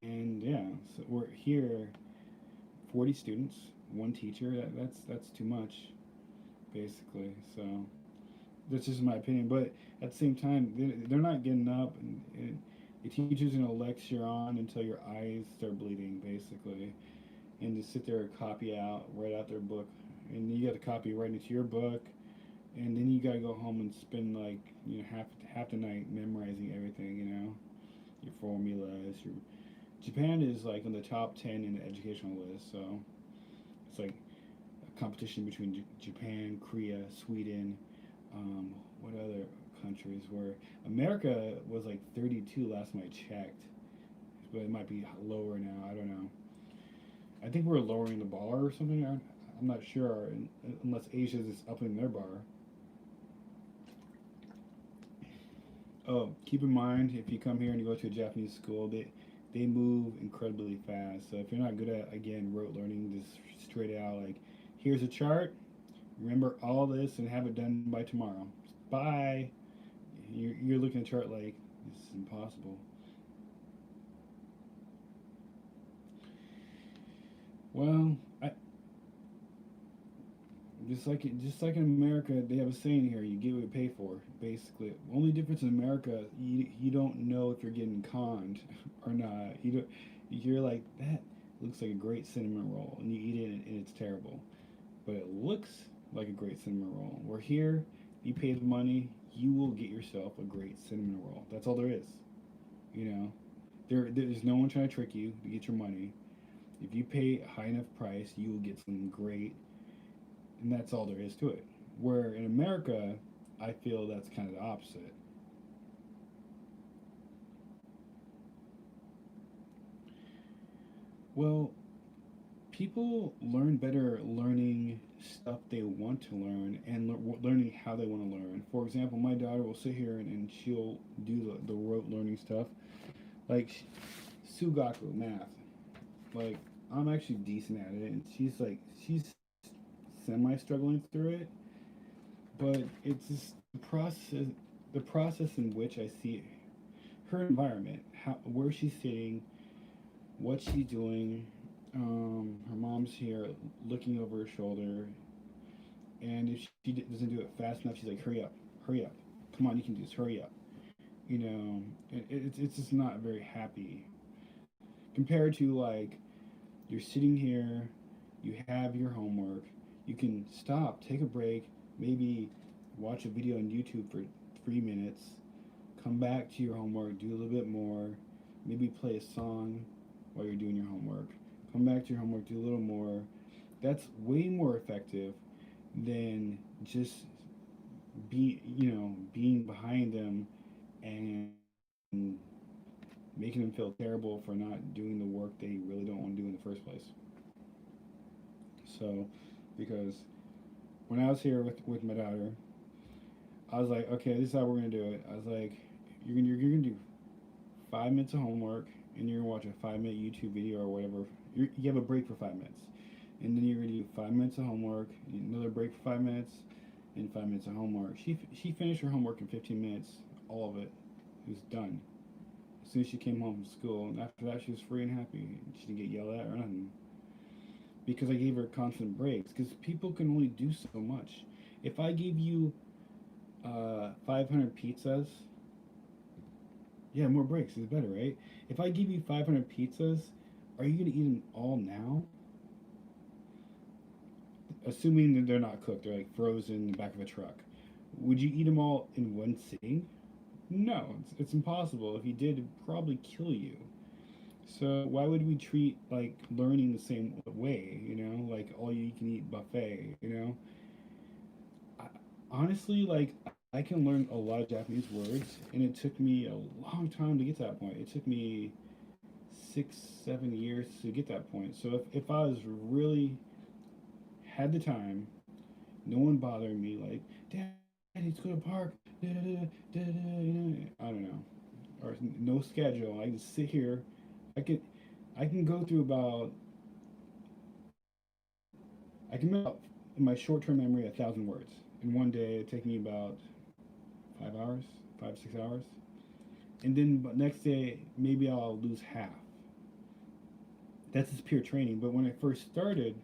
And yeah, so we're here, 40 students, one teacher. That's too much, basically. So that's just my opinion. But at the same time, they're not getting up, and the teacher's gonna lecture on until your eyes start bleeding, basically, and just sit there and copy out, write out their book, and you got to copy right into your book, and then you got to go home and spend like half the night memorizing everything. Your formulas. Japan is like on the top 10 in the educational list, so it's like a competition between Japan, Korea, Sweden, what other countries were America was like 32 last time I checked, but it might be lower now. I don't know. I think we're lowering the bar or something. I'm not sure unless Asia's is upping their bar. Oh, keep in mind if you come here and you go to a Japanese school, they move incredibly fast. So if you're not good at again rote learning, just straight out like, here's a chart. Remember all this and have it done by tomorrow. Bye. You're looking at a chart like this is impossible. Well, just like in America, they have a saying here: you get what you pay for. Basically, only difference in America, you don't know if you're getting conned or not. You don't. You're like that looks like a great cinnamon roll, and you eat it and it's terrible, but it looks like a great cinnamon roll. We're here. You pay the money, you will get yourself a great cinnamon roll. That's all there is. You know, there's no one trying to trick you to get your money. If you pay a high enough price, you will get something great, and that's all there is to it. Where in America, I feel that's kind of the opposite. Well, people learn better learning stuff they want to learn and learning how they want to learn. For example, my daughter will sit here and she'll do the rote learning stuff, like Sugaku math. Like, I'm actually decent at it, and she's semi struggling through it, but it's just the process in which I see her environment, how where she's sitting, what she's doing. Her mom's here looking over her shoulder, and if she doesn't do it fast enough, she's like, hurry up, come on, you can do this, hurry up." It's just not very happy compared to like you're sitting here, you have your homework, you can stop, take a break, maybe watch a video on YouTube for 3 minutes, come back to your homework, do a little bit more, maybe play a song while you're doing your homework, come back to your homework, do a little more. That's way more effective than just being behind them and making them feel terrible for not doing the work they really don't want to do in the first place. So, because when I was here with my daughter, I was like, okay, this is how we're gonna do it. I was like, you're gonna do 5 minutes of homework, and you're gonna watch a 5 minute YouTube video or whatever. You have a break for 5 minutes, and then you're gonna do 5 minutes of homework, another break for 5 minutes, and 5 minutes of homework. She finished her homework in 15 minutes, all of it. It was done. As soon as she came home from school, and after that, she was free and happy. She didn't get yelled at or nothing because I gave her constant breaks. Because people can only do so much. If I gave you 500 pizzas, yeah, more breaks is better, right? If I give you 500 pizzas, are you gonna eat them all now? Assuming that they're not cooked, they're like frozen in the back of a truck. Would you eat them all in one sitting? No, it's impossible. If you did, it'd probably kill you. So why would we treat like learning the same way? Like all you can eat buffet. I, honestly, like I can learn a lot of Japanese words, and it took me a long time to get to that point. It took me 6, 7 years to get that point. So if I was really had the time, no one bothering me, like, Dad, let's go to the park. Da, da, da, da, I don't know. Or no schedule. I just sit here. I can I can go through about I can remember in my short term memory 1,000 words. In one day it take me about 5 hours, 5, 6 hours. And then next day maybe I'll lose half. That's just pure training. But when I first started,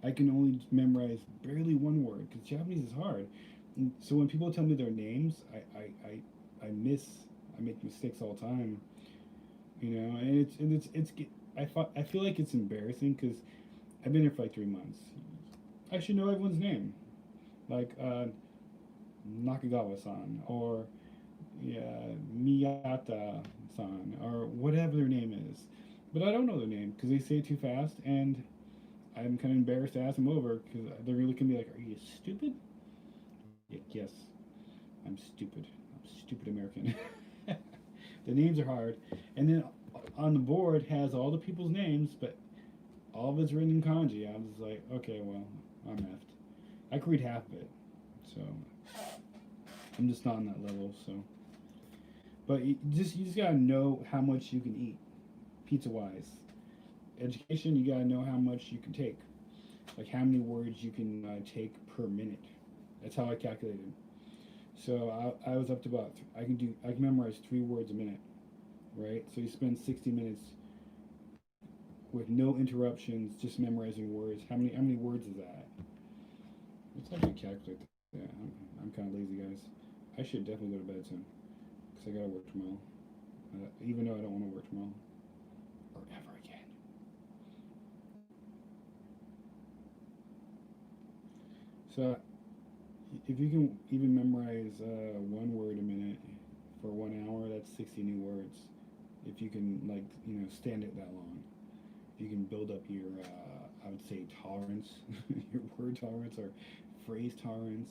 I can only memorize barely one word because Japanese is hard. And so when people tell me their names, I miss, I make mistakes all the time, and I feel like it's embarrassing because I've been here for like 3 months. I should know everyone's name, like Nakagawa-san or yeah, Miyata-san or whatever their name is, but I don't know their name because they say it too fast, and I'm kind of embarrassed to ask them over because they're really looking at me like, "Are you stupid?" Yes, I'm stupid. I'm stupid American. The names are hard, and then on the board has all the people's names, but all of it's written in kanji. I'm just like, okay, well, I'm effed. I could read half of it, so I'm just not on that level. So, but you just gotta know how much you can eat, pizza wise. Education, you gotta know how much you can take, like how many words you can take per minute. That's how I calculated. So I was up to about I can memorize 3 words a minute, right? So you spend 60 minutes with no interruptions, just memorizing words. How many words is that? Let's actually calculate that. Yeah, I'm kind of lazy, guys. I should definitely go to bed soon because I gotta work tomorrow. Even though I don't want to work tomorrow or ever again. So if you can even memorize 1 word a minute for 1 hour, that's 60 new words. If you can stand it that long, you can build up your I would say tolerance, your word tolerance or phrase tolerance.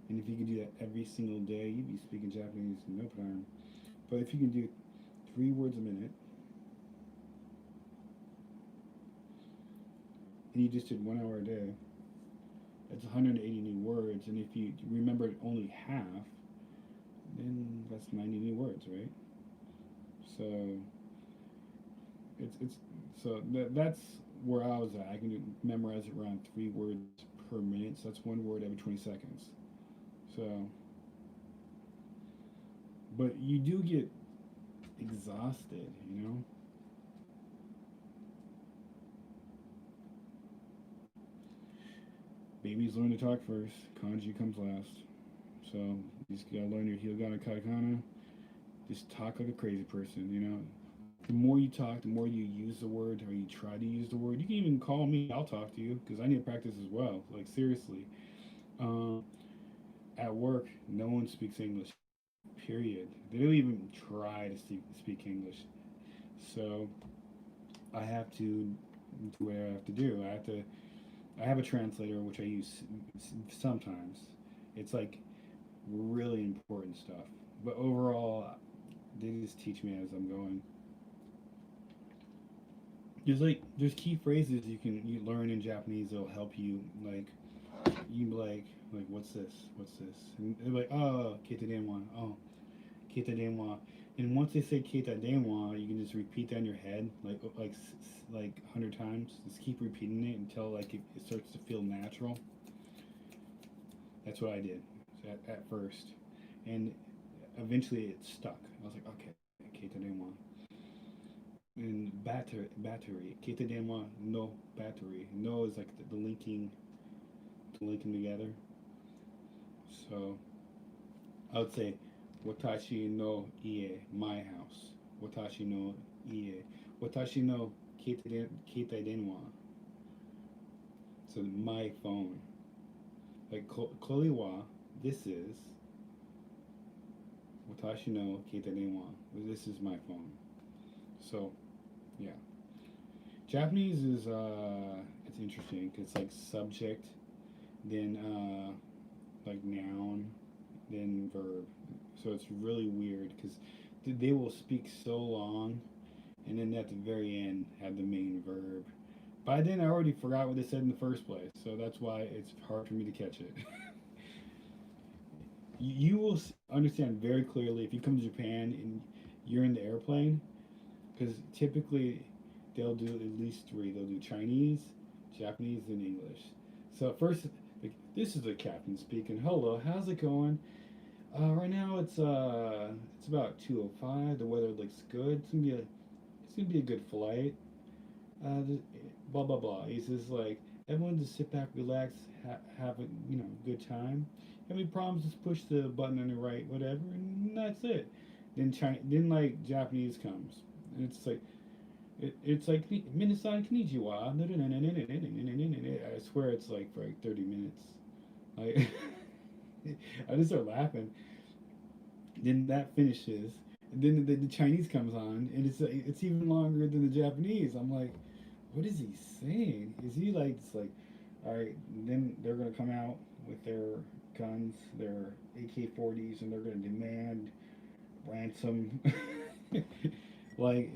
And if you can do that every single day, you'd be speaking Japanese in no time. But if you can do 3 words a minute, and you just did 1 hour a day, that's 180 new words. And if you remember only half, then that's 90 new words, right? So it's so that's where I was at. I can memorize around 3 words per minute. So that's 1 word every 20 seconds. So, but you do get exhausted, you know. Babies learn to talk first. Kanji comes last. So you just gotta learn your hiragana, katakana. Just talk like a crazy person, you know. The more you talk, the more you use the word or you try to use the word. You can even call me. I'll talk to you because I need to practice as well. Like seriously. Um, at work, no one speaks English. Period. They don't even try to speak English. So I have to do what I have to do. I have a translator which I use sometimes. It's like really important stuff. But overall, they just teach me as I'm going. There's key phrases you learn in Japanese that'll help you. Like you like what's this? What's this? And they're like, oh, keita denwa. Oh, keita denwa. And once they say keita denwa, you can just repeat that in your head like 100 times. Just keep repeating it until like it starts to feel natural. That's what I did at first, and eventually it stuck. I was like, okay, keita denwa. And battery. Keita denwa no battery. No is like the linking to link them together. So I would say watashi no ie, my house. Watashi no ie. Watashi no keita denwa. So my phone. Like kori wa, this is watashi no keita denwa. This is my phone. So yeah, Japanese is it's interesting. It's like subject, then like noun, then verb. So it's really weird because they will speak so long, and then at the very end have the main verb. By then, I already forgot what they said in the first place, so that's why it's hard for me to catch it. You will understand very clearly if you come to Japan and you're in the airplane, because typically they'll do at least three. They'll do Chinese, Japanese, and English. So at first, like, this is the captain speaking. Hello, how's it going? Right now it's about 2:05. The weather looks good. It's gonna be a good flight. The, blah blah blah. He says like everyone just sit back, relax, have a good time. Have any problems? Just push the button on the right, whatever, and that's it. Then like Japanese comes, and it's like Minasan konnichiwa. I swear it's like for like 30 minutes. Like I just start laughing. Then that finishes, and then the Chinese comes on, and it's even longer than the Japanese. I'm like, what is he saying? Is he like just like, all right? Then they're gonna come out with their guns, their AK-40s, and they're gonna demand ransom. Like,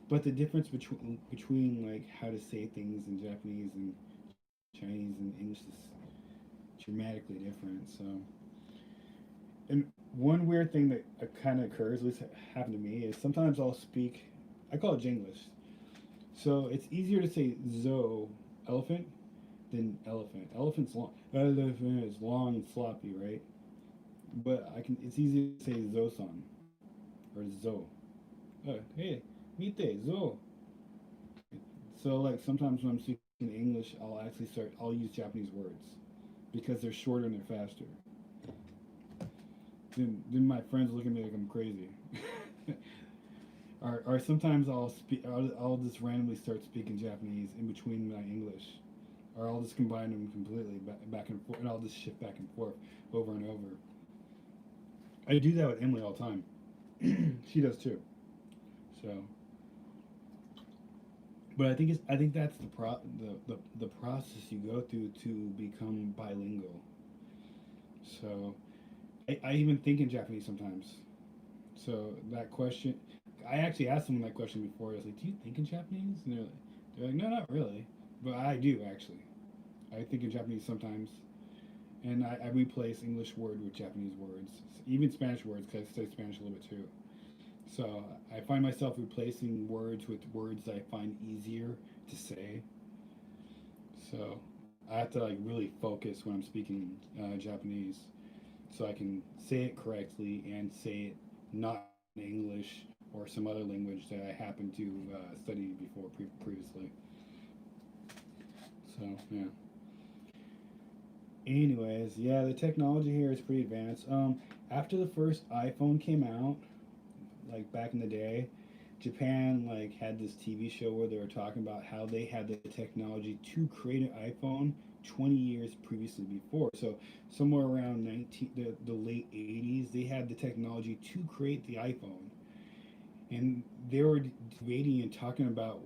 but the difference between like how to say things in Japanese and Chinese and English is dramatically different. So, and one weird thing that kind of occurs, at least happened to me, is sometimes I'll speak. I call it Jinglish. So it's easier to say zo elephant than elephant. Elephant's long. Elephant is long and sloppy, right? But I can. It's easier to say zo-san or zo. Hey, mite zo. So like sometimes when I'm speaking English, I'll actually start. I'll use Japanese words because they're shorter and they're faster. Then my friends look at me like I'm crazy. Or sometimes I'll just randomly start speaking Japanese in between my English, or I'll just combine them completely back and forth, and I'll just shift back and forth over and over. I do that with Emily all the time. She does too. So, but I think that's the process you go through to become bilingual. So I even think in Japanese sometimes. So that question, I actually asked someone that question before. I was like, "Do you think in Japanese?" And they're like, "No, not really." but I do actually. I think in Japanese sometimes, and I replace English word with Japanese words, even Spanish words because I study Spanish a little bit too. So I find myself replacing words with words that I find easier to say. So I have to like really focus when I'm speaking Japanese, so I can say it correctly and say it not in English or some other language that I happen to study before previously. So yeah. Anyways, yeah, the technology here is pretty advanced. After the first iPhone came out, like back in the day, Japan like had this TV show where they were talking about how they had the technology to create an iPhone 20 years previously before. So somewhere around the late 80s, they had the technology to create the iPhone, and they were debating and talking about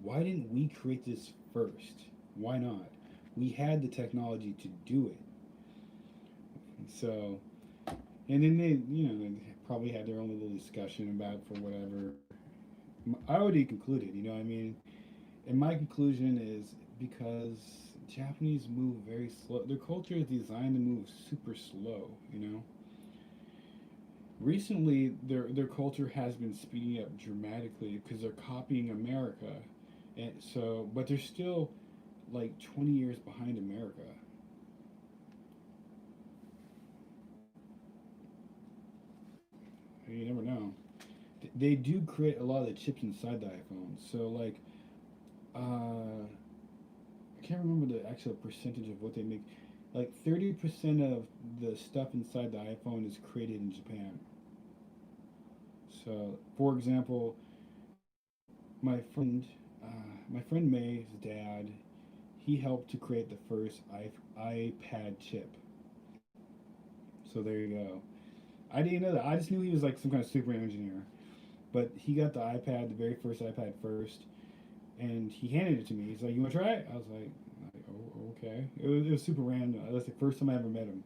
why didn't we create this first? Why not? We had the technology to do it. So, and then they probably had their own little discussion about for whatever. I already concluded, what I mean? And my conclusion is because Japanese move very slow. Their culture is designed to move super slow, Recently, their culture has been speeding up dramatically because they're copying America, and so but they're still like 20 years behind America. You never know. They do create a lot of the chips inside the iPhone. So like, I can't remember the actual percentage of what they make. Like 30% of the stuff inside the iPhone is created in Japan. So, for example, my friend, my friend May's dad, he helped to create the first iPad chip. So there you go. I didn't know that. I just knew he was like some kind of super engineer. But he got the iPad, the very first iPad first, and he handed it to me. He's like, "You want to try it?" I was like, "Oh, okay." It was super random. That's the first time I ever met him.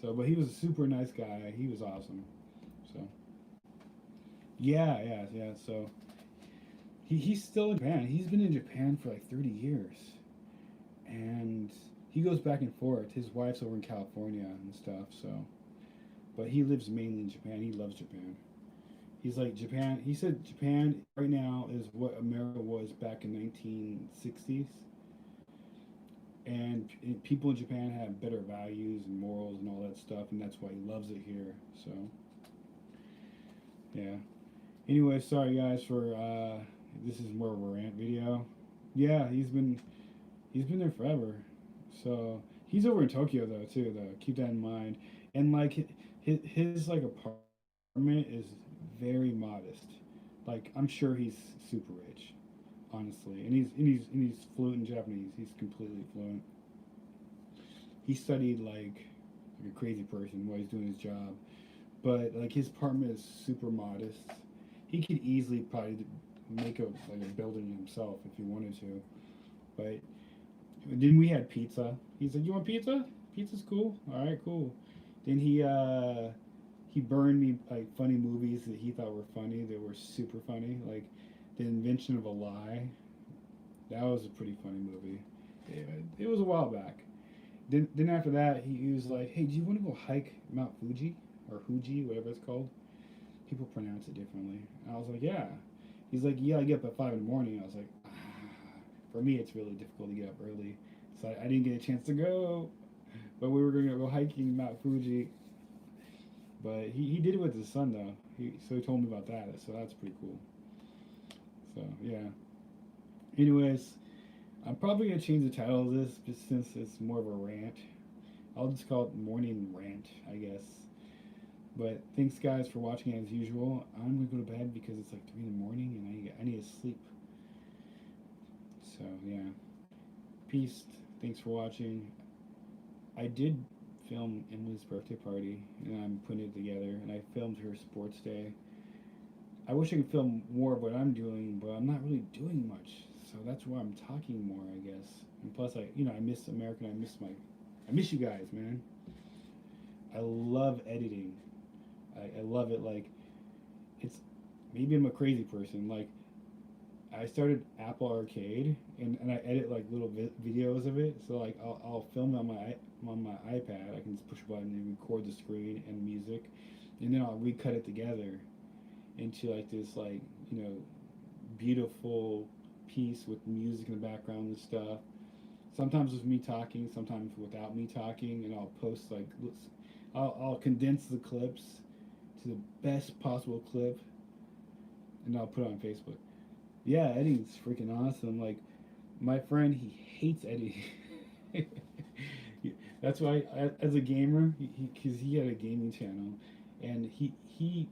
So, but he was a super nice guy. He was awesome. So, yeah, yeah, yeah. So he's still in Japan. He's been in Japan for like 30 years, and he goes back and forth. His wife's over in California and stuff. So, but he lives mainly in Japan. He loves Japan. He's like Japan. He said Japan right now is what America was back in 1960s, and people in Japan have better values and morals and all that stuff, and that's why he loves it here. So yeah. Anyway, sorry guys for this is more of a rant video. Yeah, he's been there forever. So he's over in Tokyo though too. Though keep that in mind. And like his like apartment is very modest. Like I'm sure he's super rich, honestly. And he's fluent in Japanese. He's completely fluent. He studied like a crazy person while he's doing his job. But like his apartment is super modest. He could easily probably make a building himself if he wanted to. But then we had pizza. He said, "You want pizza? Pizza's cool. All right, cool." Then he burned me like funny movies that he thought were funny. That were super funny, like The Invention of a Lie. That was a pretty funny movie. It was a while back. Then after that, he was like, "Hey, do you want to go hike Mount Fuji or Fuji, whatever it's called?" People pronounce it differently. And I was like, "Yeah." He's like, "Yeah, I get up at 5 in the morning." I was like, "For me, it's really difficult to get up early, so I didn't get a chance to go." But we were gonna go hiking Mount Fuji. But he did it with his son though. So he told me about that. So that's pretty cool. So yeah. Anyways, I'm probably gonna change the title of this just since it's more of a rant. I'll just call it morning rant, I guess. But thanks guys for watching as usual. I'm gonna go to bed because it's like 3 in the morning and I need to sleep. So yeah. Peace. Thanks for watching. I did film Emily's birthday party and I'm putting it together and I filmed her sports day. I wish I could film more of what I'm doing, but I'm not really doing much. So that's why I'm talking more, I guess. And plus I miss America and I miss you guys, man. I love editing. I love it. Like it's maybe I'm a crazy person. Like I started Apple Arcade, and I edit like little videos of it. So like I'll film it on my iPad. I can just push a button and record the screen and music, and then I'll recut it together into like this like beautiful piece with music in the background and stuff. Sometimes with me talking, sometimes without me talking, and I'll post like I'll condense the clips to the best possible clip, and I'll put it on Facebook. Yeah, editing's freaking awesome. Like my friend, he hates editing. That's why, as a gamer, because he had a gaming channel, and he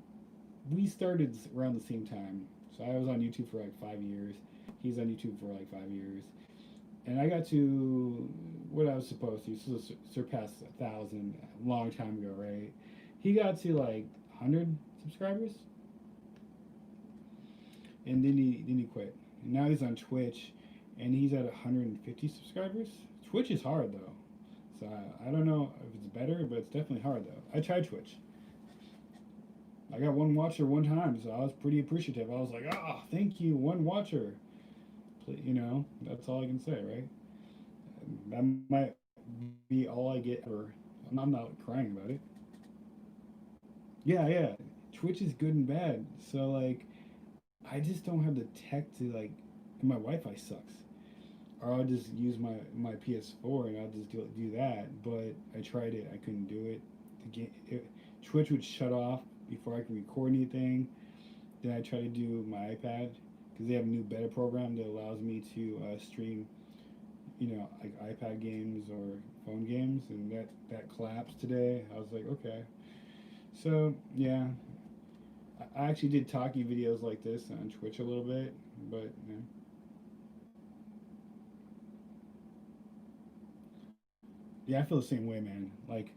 we started around the same time. So I was on YouTube for like 5 years. He's on YouTube for like 5 years, and I got to what I was supposed to, so surpass 1,000 a long time ago, right? He got to like 100 subscribers, and then he quit. And now he's on Twitch, and he's at 150 subscribers. Twitch is hard though, so I don't know if it's better, but it's definitely hard though. I tried Twitch. I got one watcher one time, so I was pretty appreciative. I was like, ah, oh, thank you, one watcher. That's all I can say, right? That might be all I get ever. I'm not crying about it. Yeah, yeah. Twitch is good and bad. So like, I just don't have the tech to like, and my Wi-Fi sucks. Or I'll just use my PS4 and I'll just do that. But I tried it, I couldn't do it. Twitch would shut off before I could record anything. Then I try to do my iPad because they have a new beta program that allows me to stream, like iPad games or phone games, and that collapsed today. I was like, okay. So yeah, I actually did talkie videos like this on Twitch a little bit, but yeah, I feel the same way, man. Like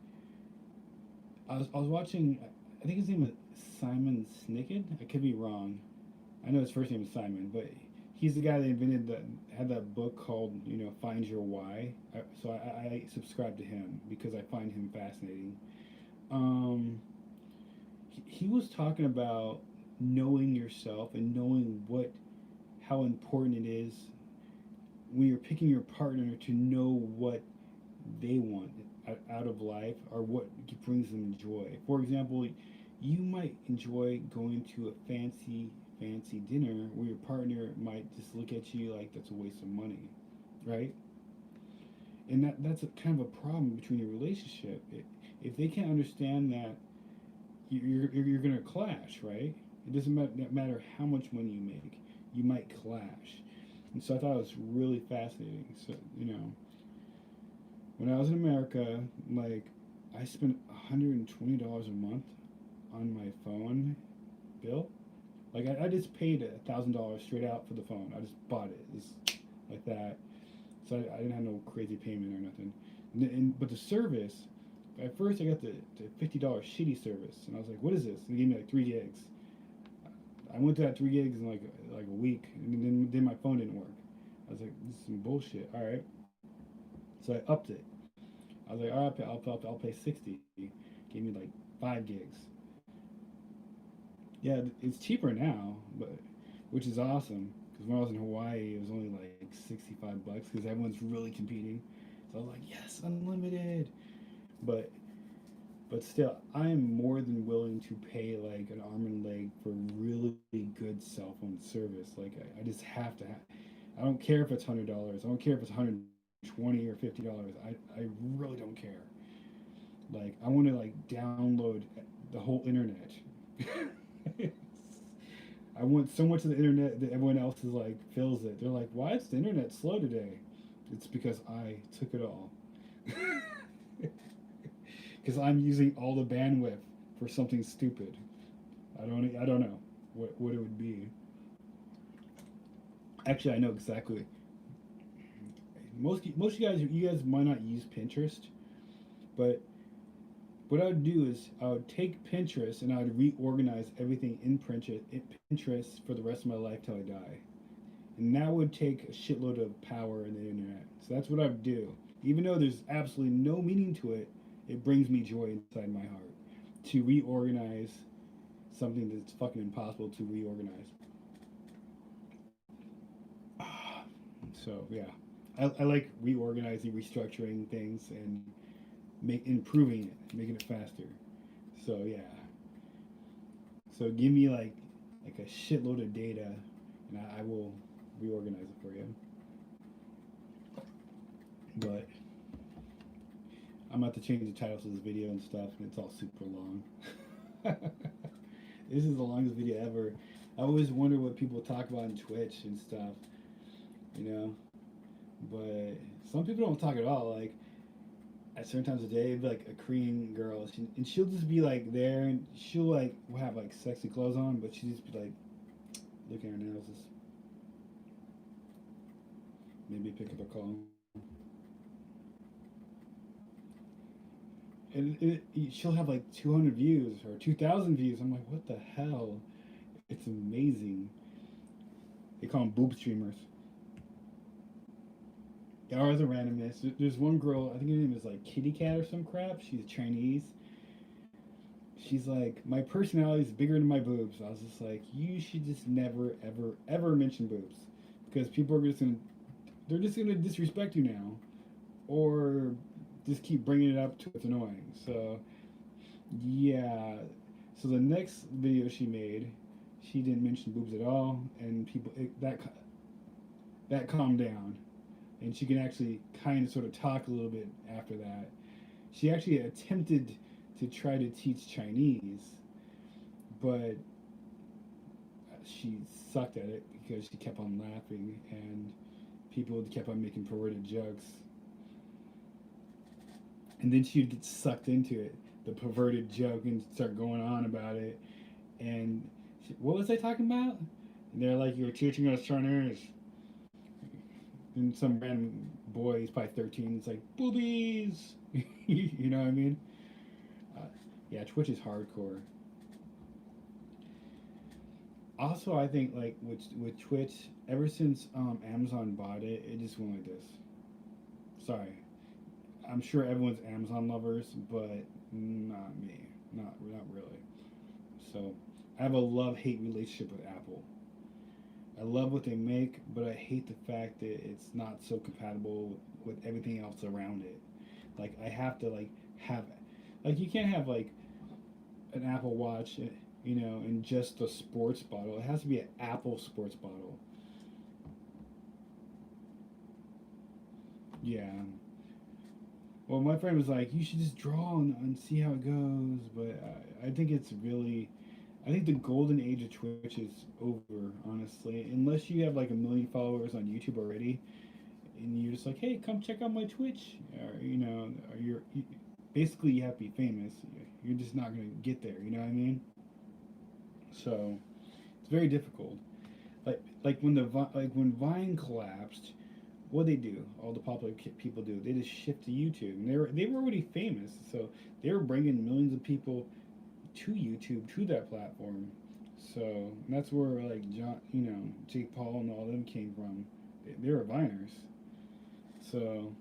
I was watching, I think his name is Simon Snicket. I could be wrong. I know his first name is Simon, but he's the guy that had that book called Find Your Why. So I subscribe to him because I find him fascinating. Um, he was talking about knowing yourself and knowing how important it is when you're picking your partner to know what they want out of life or what brings them joy. For example, you might enjoy going to a fancy dinner where your partner might just look at you like that's a waste of money, right? And that's kind of a problem between your relationship. If they can't understand that, you're going to clash, right? It doesn't matter how much money you make, you might clash. And so I thought it was really fascinating. So when I was in America, like I spent $120 a month on my phone bill. Like I just paid $1,000 straight out for the phone. I just bought it, just like that. So I didn't have no crazy payment or nothing. But the service, at first I got the $50 shitty service, and I was like, "What is this?" And they gave me like 3 gigs. I went to that 3 gigs in like a week, and then my phone didn't work. I was like, "This is some bullshit." All right, so I upped it. I was like, "All right, I'll pay 60." Gave me like 5 gigs. Yeah, it's cheaper now, but which is awesome. Because when I was in Hawaii, it was only like 65 bucks because everyone's really competing. So I was like, yes, unlimited. But but still, I am more than willing to pay like an arm and leg for really good cell phone service. Like I just have to. I don't care if it's $100. I don't care if it's 120 or $50. I really don't care. Like I want to like download the whole internet. I want so much of the internet that everyone else is like fills it. They're like, why is the internet slow today? It's because I took it all. Because I'm using all the bandwidth for something stupid. I don't know what it would be. Actually, I know exactly. Most you guys might not use Pinterest, but what I would do is I would take Pinterest and I would reorganize everything in Pinterest for the rest of my life till I die. And that would take a shitload of power in the internet. So that's what I would do. Even though there's absolutely no meaning to it, it brings me joy inside my heart to reorganize something that's fucking impossible to reorganize. So yeah, I like reorganizing, restructuring things, and make improving it, making it faster. So yeah, so give me like a shitload of data, and I will reorganize it for you. But I'm about to change the titles of this video and stuff, and it's all super long. This is the longest video ever. I always wonder what people talk about on Twitch and stuff, you know. But some people don't talk at all. Like at certain times of the day, it'd be like a Korean girl, and she'll just be like there, and she'll like have like sexy clothes on, but she just be like looking at her nails, just maybe pick up a call, and she'll have like 200 views or 2,000 views. I'm like, what the hell? It's amazing. They call them boob streamers. There are the randomness. There's one girl, I think her name is like Kitty Cat or some crap. She's Chinese. She's like, my personality is bigger than my boobs. I was just like, you should just never, ever, ever mention boobs, because people are just gonna, they're just gonna disrespect you now, or just keep bringing it up to it's annoying. So yeah. So the next video she made, she didn't mention boobs at all, and that calmed down, and she can actually kind of sort of talk a little bit after that. She actually attempted to try to teach Chinese, but she sucked at it because she kept on laughing, and people kept on making perverted jokes. And then she'd get sucked into it, the perverted joke, and start going on about it. And what was I talking about? And they're like, you're teaching us Chinese. And some random boy, he's probably 13, it's like, boobies! You know what I mean? Uh, yeah, Twitch is hardcore. Also, I think like with Twitch, ever since Amazon bought it, it just went like this. Sorry, I'm sure everyone's Amazon lovers, but not me. Not really. So I have a love hate relationship with Apple. I love what they make, but I hate the fact that it's not so compatible with everything else around it. Like I have to like have, like you can't have like an Apple Watch, you know, in just a sports bottle. It has to be an Apple sports bottle. Yeah. Well, my friend was like, you should just draw and see how it goes. But I think it's really, I think the golden age of Twitch is over, honestly. Unless you have like a million followers on YouTube already, and you're just like, hey, come check out my Twitch, or you know, or basically you have to be famous. You're just not gonna get there. You know what I mean? So it's very difficult. Like when like when Vine collapsed, what they do, all the popular people do, they just shift to YouTube, and they were already famous, so they were bringing millions of people to YouTube, to that platform. So that's where like John, you know, Jake Paul and all them came from. They were Viners. So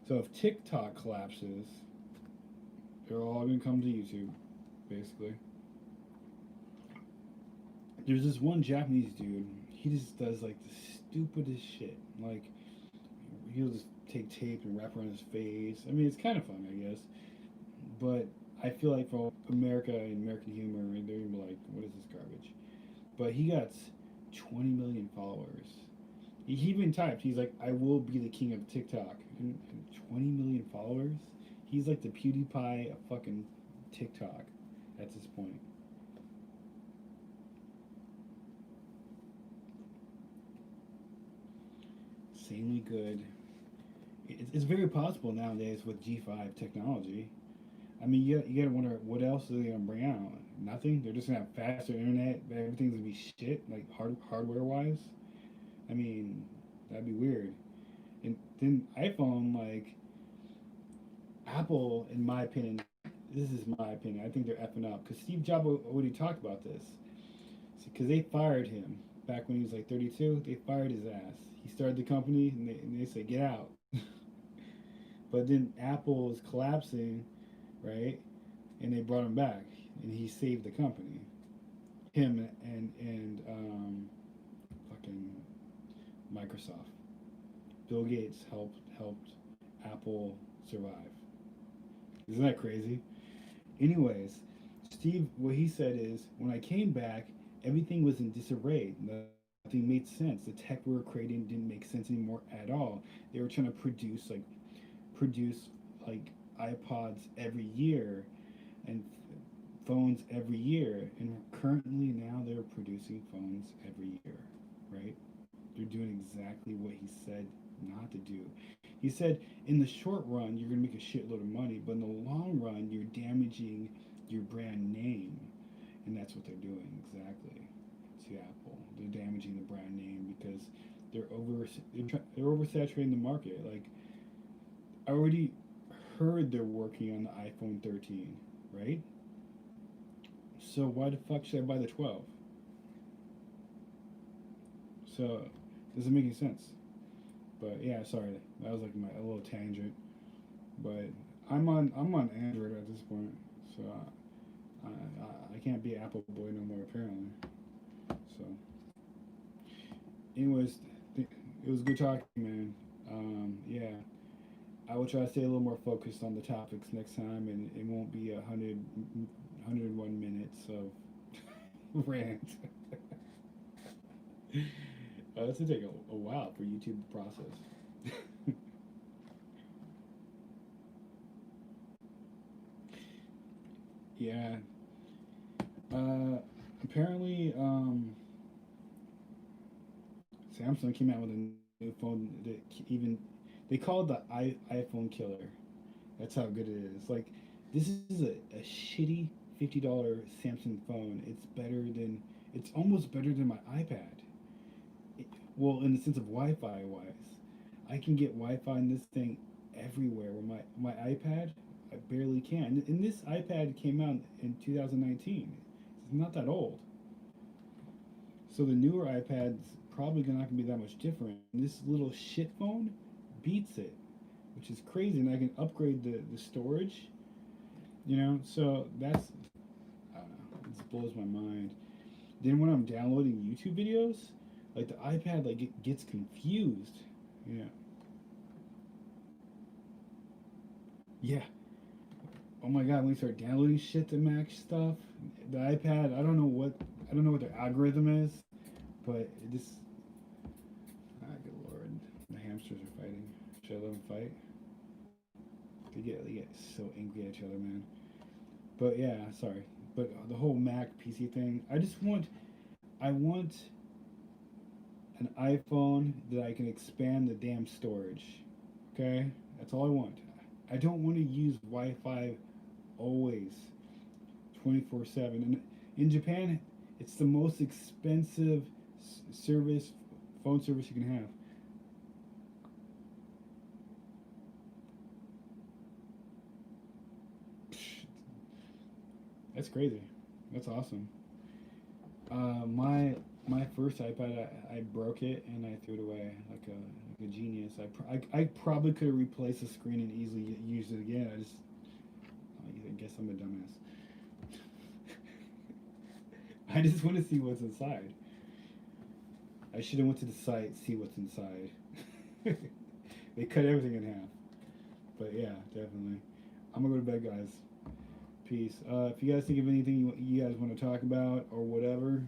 if TikTok collapses, they're all gonna come to YouTube, basically. There's this one Japanese dude. He just does like the stupidest shit. Like he'll just take tape and wrap around his face. I mean, it's kind of fun, I guess. But I feel like for America and American humor, they're gonna be like, "What is this garbage?" But he got 20 million followers. He even typed, he's like, "I will be the king of TikTok," and 20 million followers. He's like the PewDiePie of fucking TikTok at this point. Insanely good. It's very possible nowadays with G5 technology. I mean, you gotta wonder what else are they gonna bring out? Nothing. They're just gonna have faster internet, but everything's gonna be shit, like hardware wise. I mean, that'd be weird. And then iPhone, like Apple, in my opinion, this is my opinion. I think they're effing up because Steve Jobs already talked about this. Because they fired him back when he was like 32. They fired his ass. He started the company, and they said get out. But then Apple is collapsing, right? And they brought him back, and he saved the company. Him and fucking Microsoft. Bill Gates helped Apple survive. Isn't that crazy? Anyways, Steve, what he said is, when I came back, everything was in disarray. Nothing made sense. The tech we were creating didn't make sense anymore at all. They were trying to produce like iPods every year and phones every year, and currently now they're producing phones every year, right? They're doing exactly what he said not to do. He said in the short run you're going to make a shitload of money, but in the long run you're damaging your brand name, and that's what they're doing exactly to Apple. They're damaging the brand name because they're oversaturating the market. Like I already heard they're working on the iPhone 13, right? So why the fuck should I buy the 12? So doesn't make any sense. But yeah, sorry, that was like my a little tangent. But I'm on Android at this point, so I can't be Apple boy no more apparently. So, anyways, it was good talking, man. Yeah, I will try to stay a little more focused on the topics next time, and it won't be 101 minutes of rant. This will take a while for YouTube to process. Yeah. Uh, apparently, Samsung came out with a new phone that even they call it the iPhone killer. That's how good it is. Like, this is a shitty $50 Samsung phone. It's almost better than my iPad. Well, in the sense of Wi-Fi wise, I can get Wi-Fi in this thing everywhere. Where my iPad, I barely can. And this iPad came out in 2019. It's not that old. So the newer iPads probably not gonna be that much different. This little shit phone beats it, which is crazy. And I can upgrade the storage. So that's I don't know. It just blows my mind. Then when I'm downloading YouTube videos, like the iPad like it gets confused. Yeah. Yeah. Oh my god, when we start downloading shit to Mac stuff, the iPad, I don't know what their algorithm is, but it just good lord. The hamsters are fighting. Should I let them fight? They get so angry at each other, man. But yeah, sorry. But the whole Mac PC thing, I want an iPhone that I can expand the damn storage. Okay? That's all I want. I don't want to use Wi Fi always, 24/7. And in Japan, it's the most expensive service, phone service you can have. That's crazy. That's awesome. My first iPad, I broke it and I threw it away like a genius. I probably could have replaced the screen and easily used it again. I guess I'm a dumbass. I just want to see what's inside. I should have went to the site, see what's inside. They cut everything in half. But yeah, definitely. I'm gonna go to bed, guys. Peace. If you guys think of anything you guys want to talk about or whatever,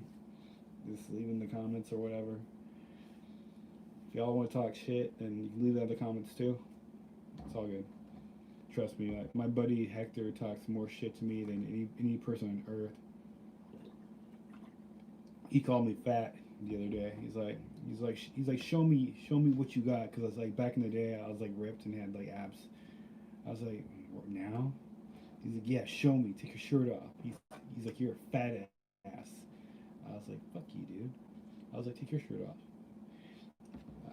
just leave in the comments or whatever. If y'all want to talk shit, then you can leave that in the comments too. It's all good. Trust me, like my buddy Hector talks more shit to me than any person on earth. He called me fat the other day. He's like, show me what you got, because I was like, back in the day, I was like ripped and had like abs. I was like, what, now? He's like, yeah, show me. Take your shirt off. He's like, you're a fat ass. I was like, fuck you, dude. I was like, take your shirt off.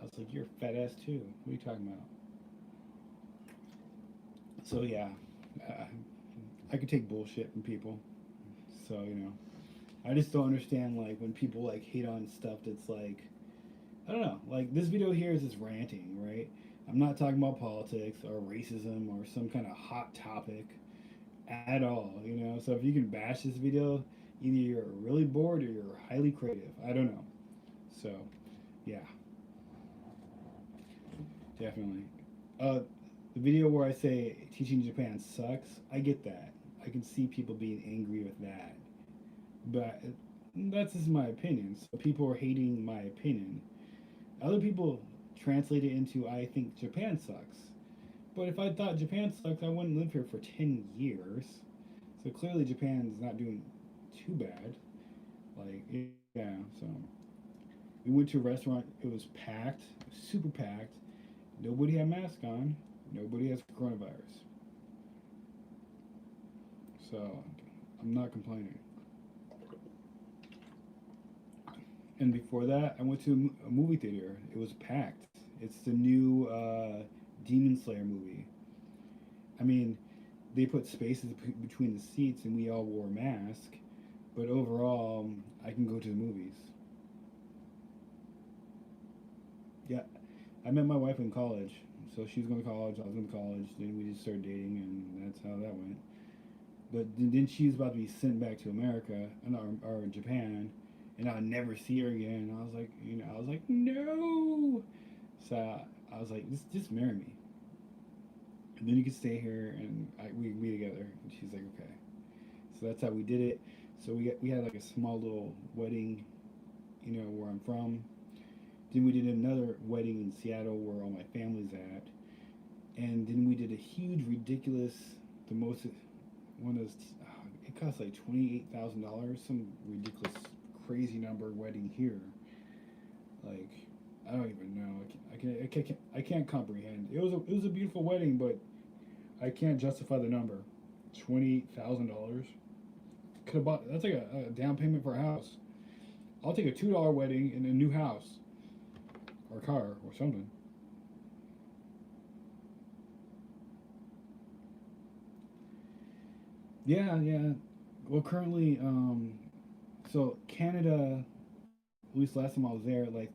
I was like, you're a fat ass too. What are you talking about? So yeah, uh, I could take bullshit from people. So I just don't understand like when people like hate on stuff that's like, I don't know. Like this video here is just ranting, right? I'm not talking about politics or racism or some kind of hot topic at all. So if you can bash this video, either you're really bored or you're highly creative. I don't know. So, yeah. definitely. Uh, the video where I say teaching Japan sucks, I get that. I can see people being angry with that, but that's just my opinion. So people are hating my opinion. Other people translate it into I think Japan sucks. But if I thought Japan sucks, I wouldn't live here for 10 years. So clearly Japan's not doing too bad. Like, yeah, so we went to a restaurant, it was packed, super packed. Nobody had mask on. Nobody has coronavirus. So I'm not complaining. And before that, I went to a movie theater. It was packed. It's the new Demon Slayer movie. I mean, they put spaces between the seats, and we all wore masks. But overall, I can go to the movies. Yeah, I met my wife in college. So she was going to college, I was going to college. Then we just started dating, and that's how that went. But then she was about to be sent back to America, or Japan, and I'd never see her again. I was like, I was like, no. So I was like, just marry me, and then you can stay here, and we can be together. And she's like, okay. So that's how we did it. So we had like a small little wedding, where I'm from. Then we did another wedding in Seattle where all my family's at, and then we did a huge, ridiculous, the most one of those. It cost like $28,000, some ridiculous, crazy number wedding here. Like, I don't even know. I can't comprehend. It was a beautiful wedding, but I can't justify the number. $28,000. Could have bought that's like a down payment for a house. I'll take a $2 wedding in a new house or car or something. Yeah, yeah. Well, currently, so Canada, at least last time I was there, like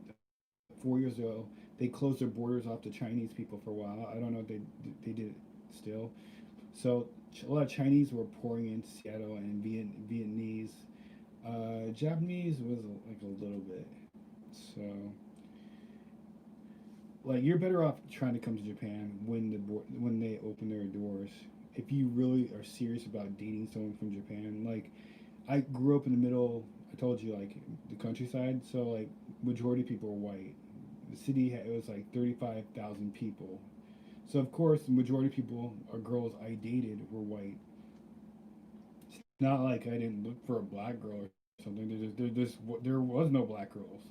4 years ago, they closed their borders off to Chinese people for a while. I don't know if they did it still. So a lot of Chinese were pouring into Seattle, and Vietnamese. Japanese was like a little bit. So like you're better off trying to come to Japan when they open their doors. If you really are serious about dating someone from Japan, like I grew up in the middle. I told you like the countryside, so like majority of people are white. The city it was like 35,000 people, so of course the majority of people or girls I dated were white. It's not like I didn't look for a black girl or something. There was no black girls.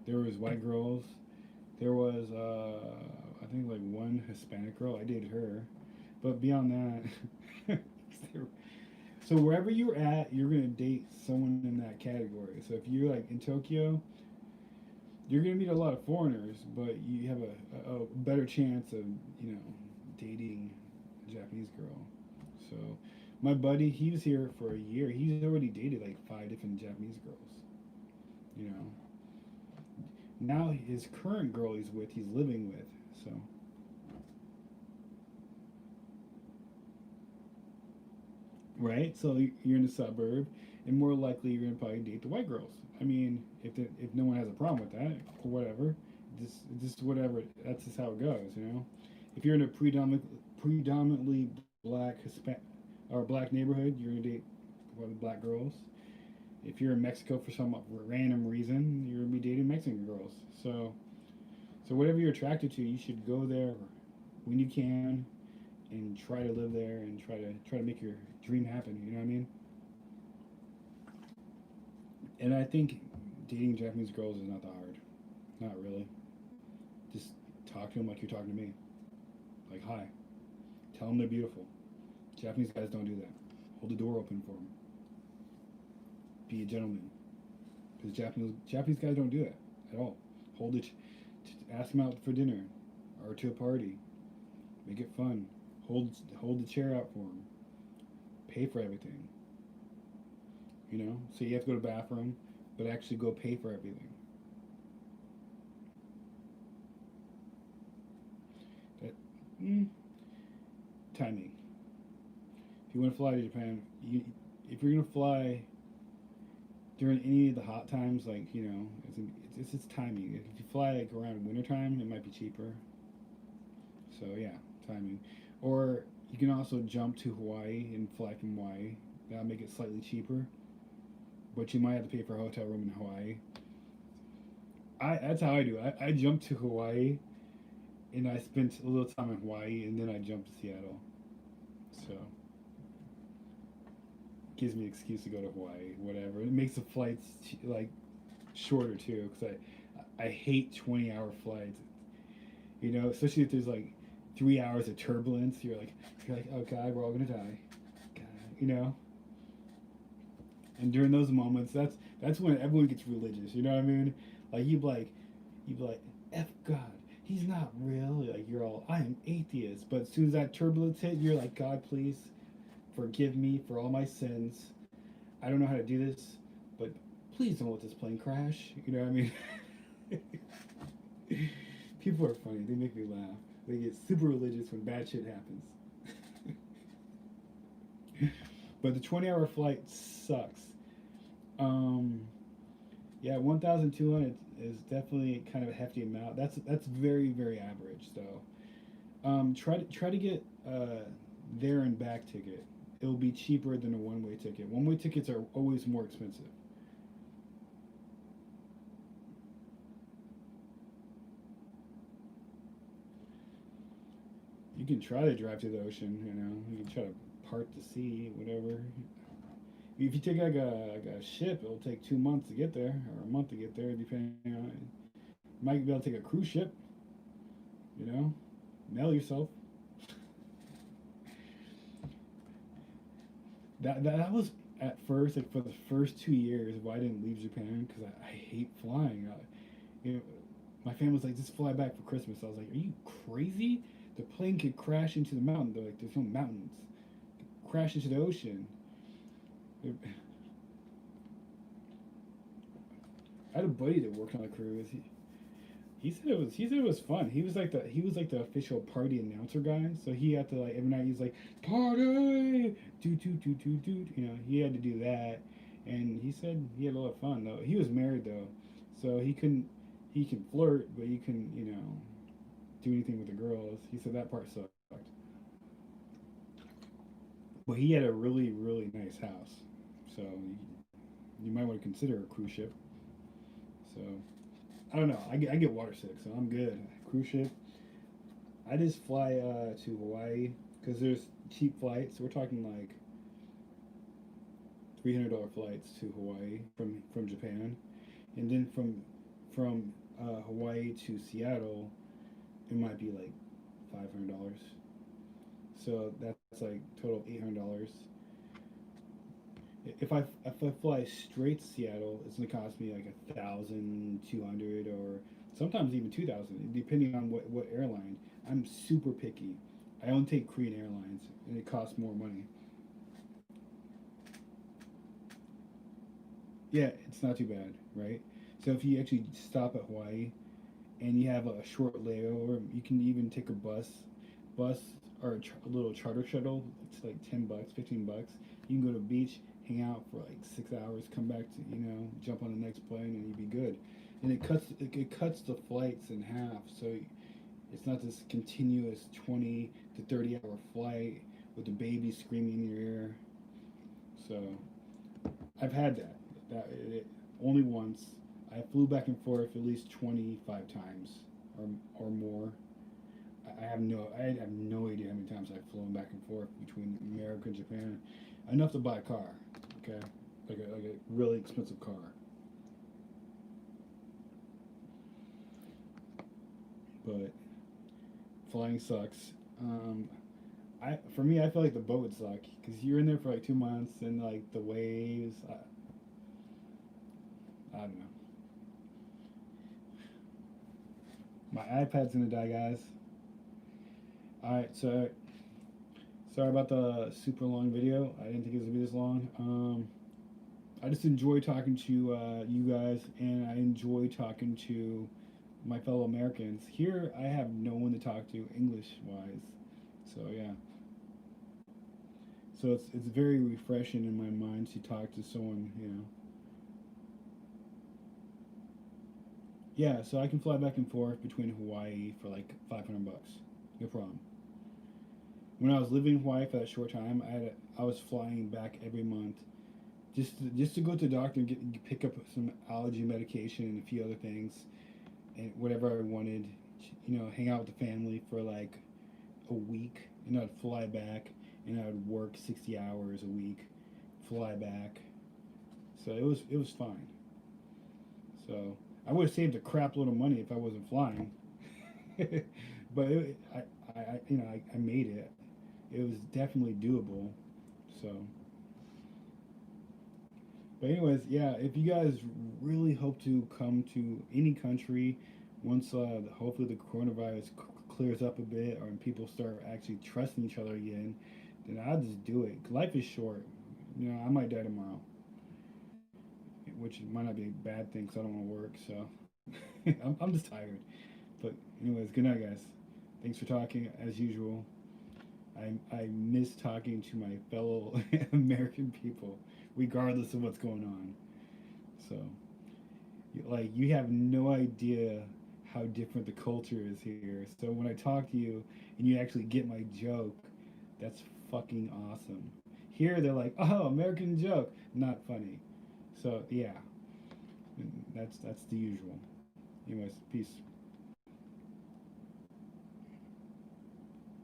There was white girls. There was I think like one Hispanic girl. I dated her, but beyond that, so wherever you're at, you're gonna date someone in that category. So if you're like in Tokyo, you're gonna meet a lot of foreigners, but you have a better chance of dating a Japanese girl. So my buddy, he was here for a year. He's already dated like 5 different Japanese girls. You know, now his current girl he's living with. So right, so you're in the suburb, and more likely you're gonna probably date the white girls. I mean, if no one has a problem with that or whatever, just whatever. That's just how it goes. If you're in a predominantly black Hispanic or black neighborhood, you're gonna date black girls. If you're in Mexico for some random reason, you're gonna be dating Mexican girls. So whatever you're attracted to, you should go there when you can and try to live there and try to make your dream happen. You know what I mean? And I think dating Japanese girls is not that hard. Not really. Just talk to them like you're talking to me. Like hi. Tell them they're beautiful. Japanese guys don't do that. Hold the door open for them. Be a gentleman. Because Japanese guys don't do that at all. Hold it. Ask them out for dinner or to a party. Make it fun. Hold the chair out for them. Pay for everything. So you have to go to the bathroom, but actually go pay for everything. That timing. If you want to fly to Japan, if you're gonna fly during any of the hot times, like it's timing. If you fly like around wintertime, it might be cheaper. So yeah, timing. Or you can also jump to Hawaii and fly from Hawaii. That'll make it slightly cheaper, but you might have to pay for a hotel room in Hawaii. That's how I do it. I jumped to Hawaii and I spent a little time in Hawaii and then I jumped to Seattle. So gives me an excuse to go to Hawaii, whatever. It makes the flights like shorter too, because I hate 20-hour flights. You know, especially if there's like 3 hours of turbulence. You're like, oh God, we're all gonna die. God, you know. And during those moments, that's when everyone gets religious. You know what I mean? Like you'd be like, F God, He's not real. Like you're all, I am atheist. But as soon as that turbulence hit, you're like, God, please forgive me for all my sins. I don't know how to do this, but please don't let this plane crash. You know what I mean? People are funny. They make me laugh. They get super religious when bad shit happens. But the 20-hour flight sucks. Um, yeah, 1,200 is definitely kind of a hefty amount. That's very very average though. Try to get there and back ticket. It'll be cheaper than a one way ticket. One way tickets are always more expensive. You can try to drive to the ocean. You know, you can try to part the sea, whatever. If you take like a ship, it'll take 2 months to get there, or a month to get there, depending on. You might be able to take a cruise ship. You know, mail yourself. That was at first, like for the first 2 years, why I didn't leave Japan, because I hate flying. You know, my family was like, just fly back for Christmas. I was like, are you crazy? The plane could crash into the mountain. They're like, there's no mountains. Crash into the ocean. I had a buddy that worked on a cruise. He said it was fun. He was like the official party announcer guy. So he had to like every night he's like party, do. You know, he had to do that, and he said he had a lot of fun though. He was married though, so he couldn't. He can flirt, but he couldn't, you know, do anything with the girls. He said that part sucked. But he had a really really nice house, so you might want to consider a cruise ship. So I don't know. I get water sick, so I'm good. Cruise ship. I just fly to Hawaii because there's cheap flights. We're talking like $300 flights to Hawaii from Japan, and then from Hawaii to Seattle, it might be like $500. So that's like total $800. If I fly straight to Seattle, it's gonna cost me like 1,200 or sometimes even 2,000, depending on what airline. I'm super picky. I only take Korean Airlines, and it costs more money. Yeah, it's not too bad, right? So if you actually stop at Hawaii and you have a short layover, you can even take a bus or a little charter shuttle. It's like $10, $15. You can go to the beach, hang out for like 6 hours, come back to jump on the next plane, and you'd be good. And it cuts the flights in half, so it's not this continuous 20 to 30 hour flight with the baby screaming in your ear. So I've had that. Only once. I flew back and forth at least 25 times or more. I have no idea how many times I've flown back and forth between America and Japan. Enough to buy a car, okay, like a really expensive car. But flying sucks. For me, I feel like the boat would suck because you're in there for like 2 months and like the waves. I don't know. My iPad's gonna die, guys. All right, so sorry about the super long video. I didn't think it was gonna be this long. I just enjoy talking to you guys, and I enjoy talking to my fellow Americans. Here, I have no one to talk to English wise, so yeah. So it's very refreshing in my mind to talk to someone, you know. Yeah, so I can fly back and forth between Hawaii for like $500. No problem. When I was living in Hawaii for that short time, I was flying back every month just to go to the doctor and pick up some allergy medication and a few other things and whatever I wanted. Hang out with the family for like a week, and I'd fly back and I'd work 60 hours a week, fly back. So it was fine. So I would have saved a crap load of money if I wasn't flying, but I made it. It was definitely doable. So, but anyways, yeah, if you guys really hope to come to any country once hopefully the coronavirus clears up a bit or people start actually trusting each other again, then I'll just do it. Life is short. I might die tomorrow, which might not be a bad thing because I don't want to work. So I'm just tired. But anyways, good night, guys. Thanks for talking as usual. I miss talking to my fellow American people, regardless of what's going on. So, like, you have no idea how different the culture is here. So when I talk to you and you actually get my joke, that's fucking awesome. Here they're like, oh, American joke, not funny. So yeah, that's the usual. Anyways, peace.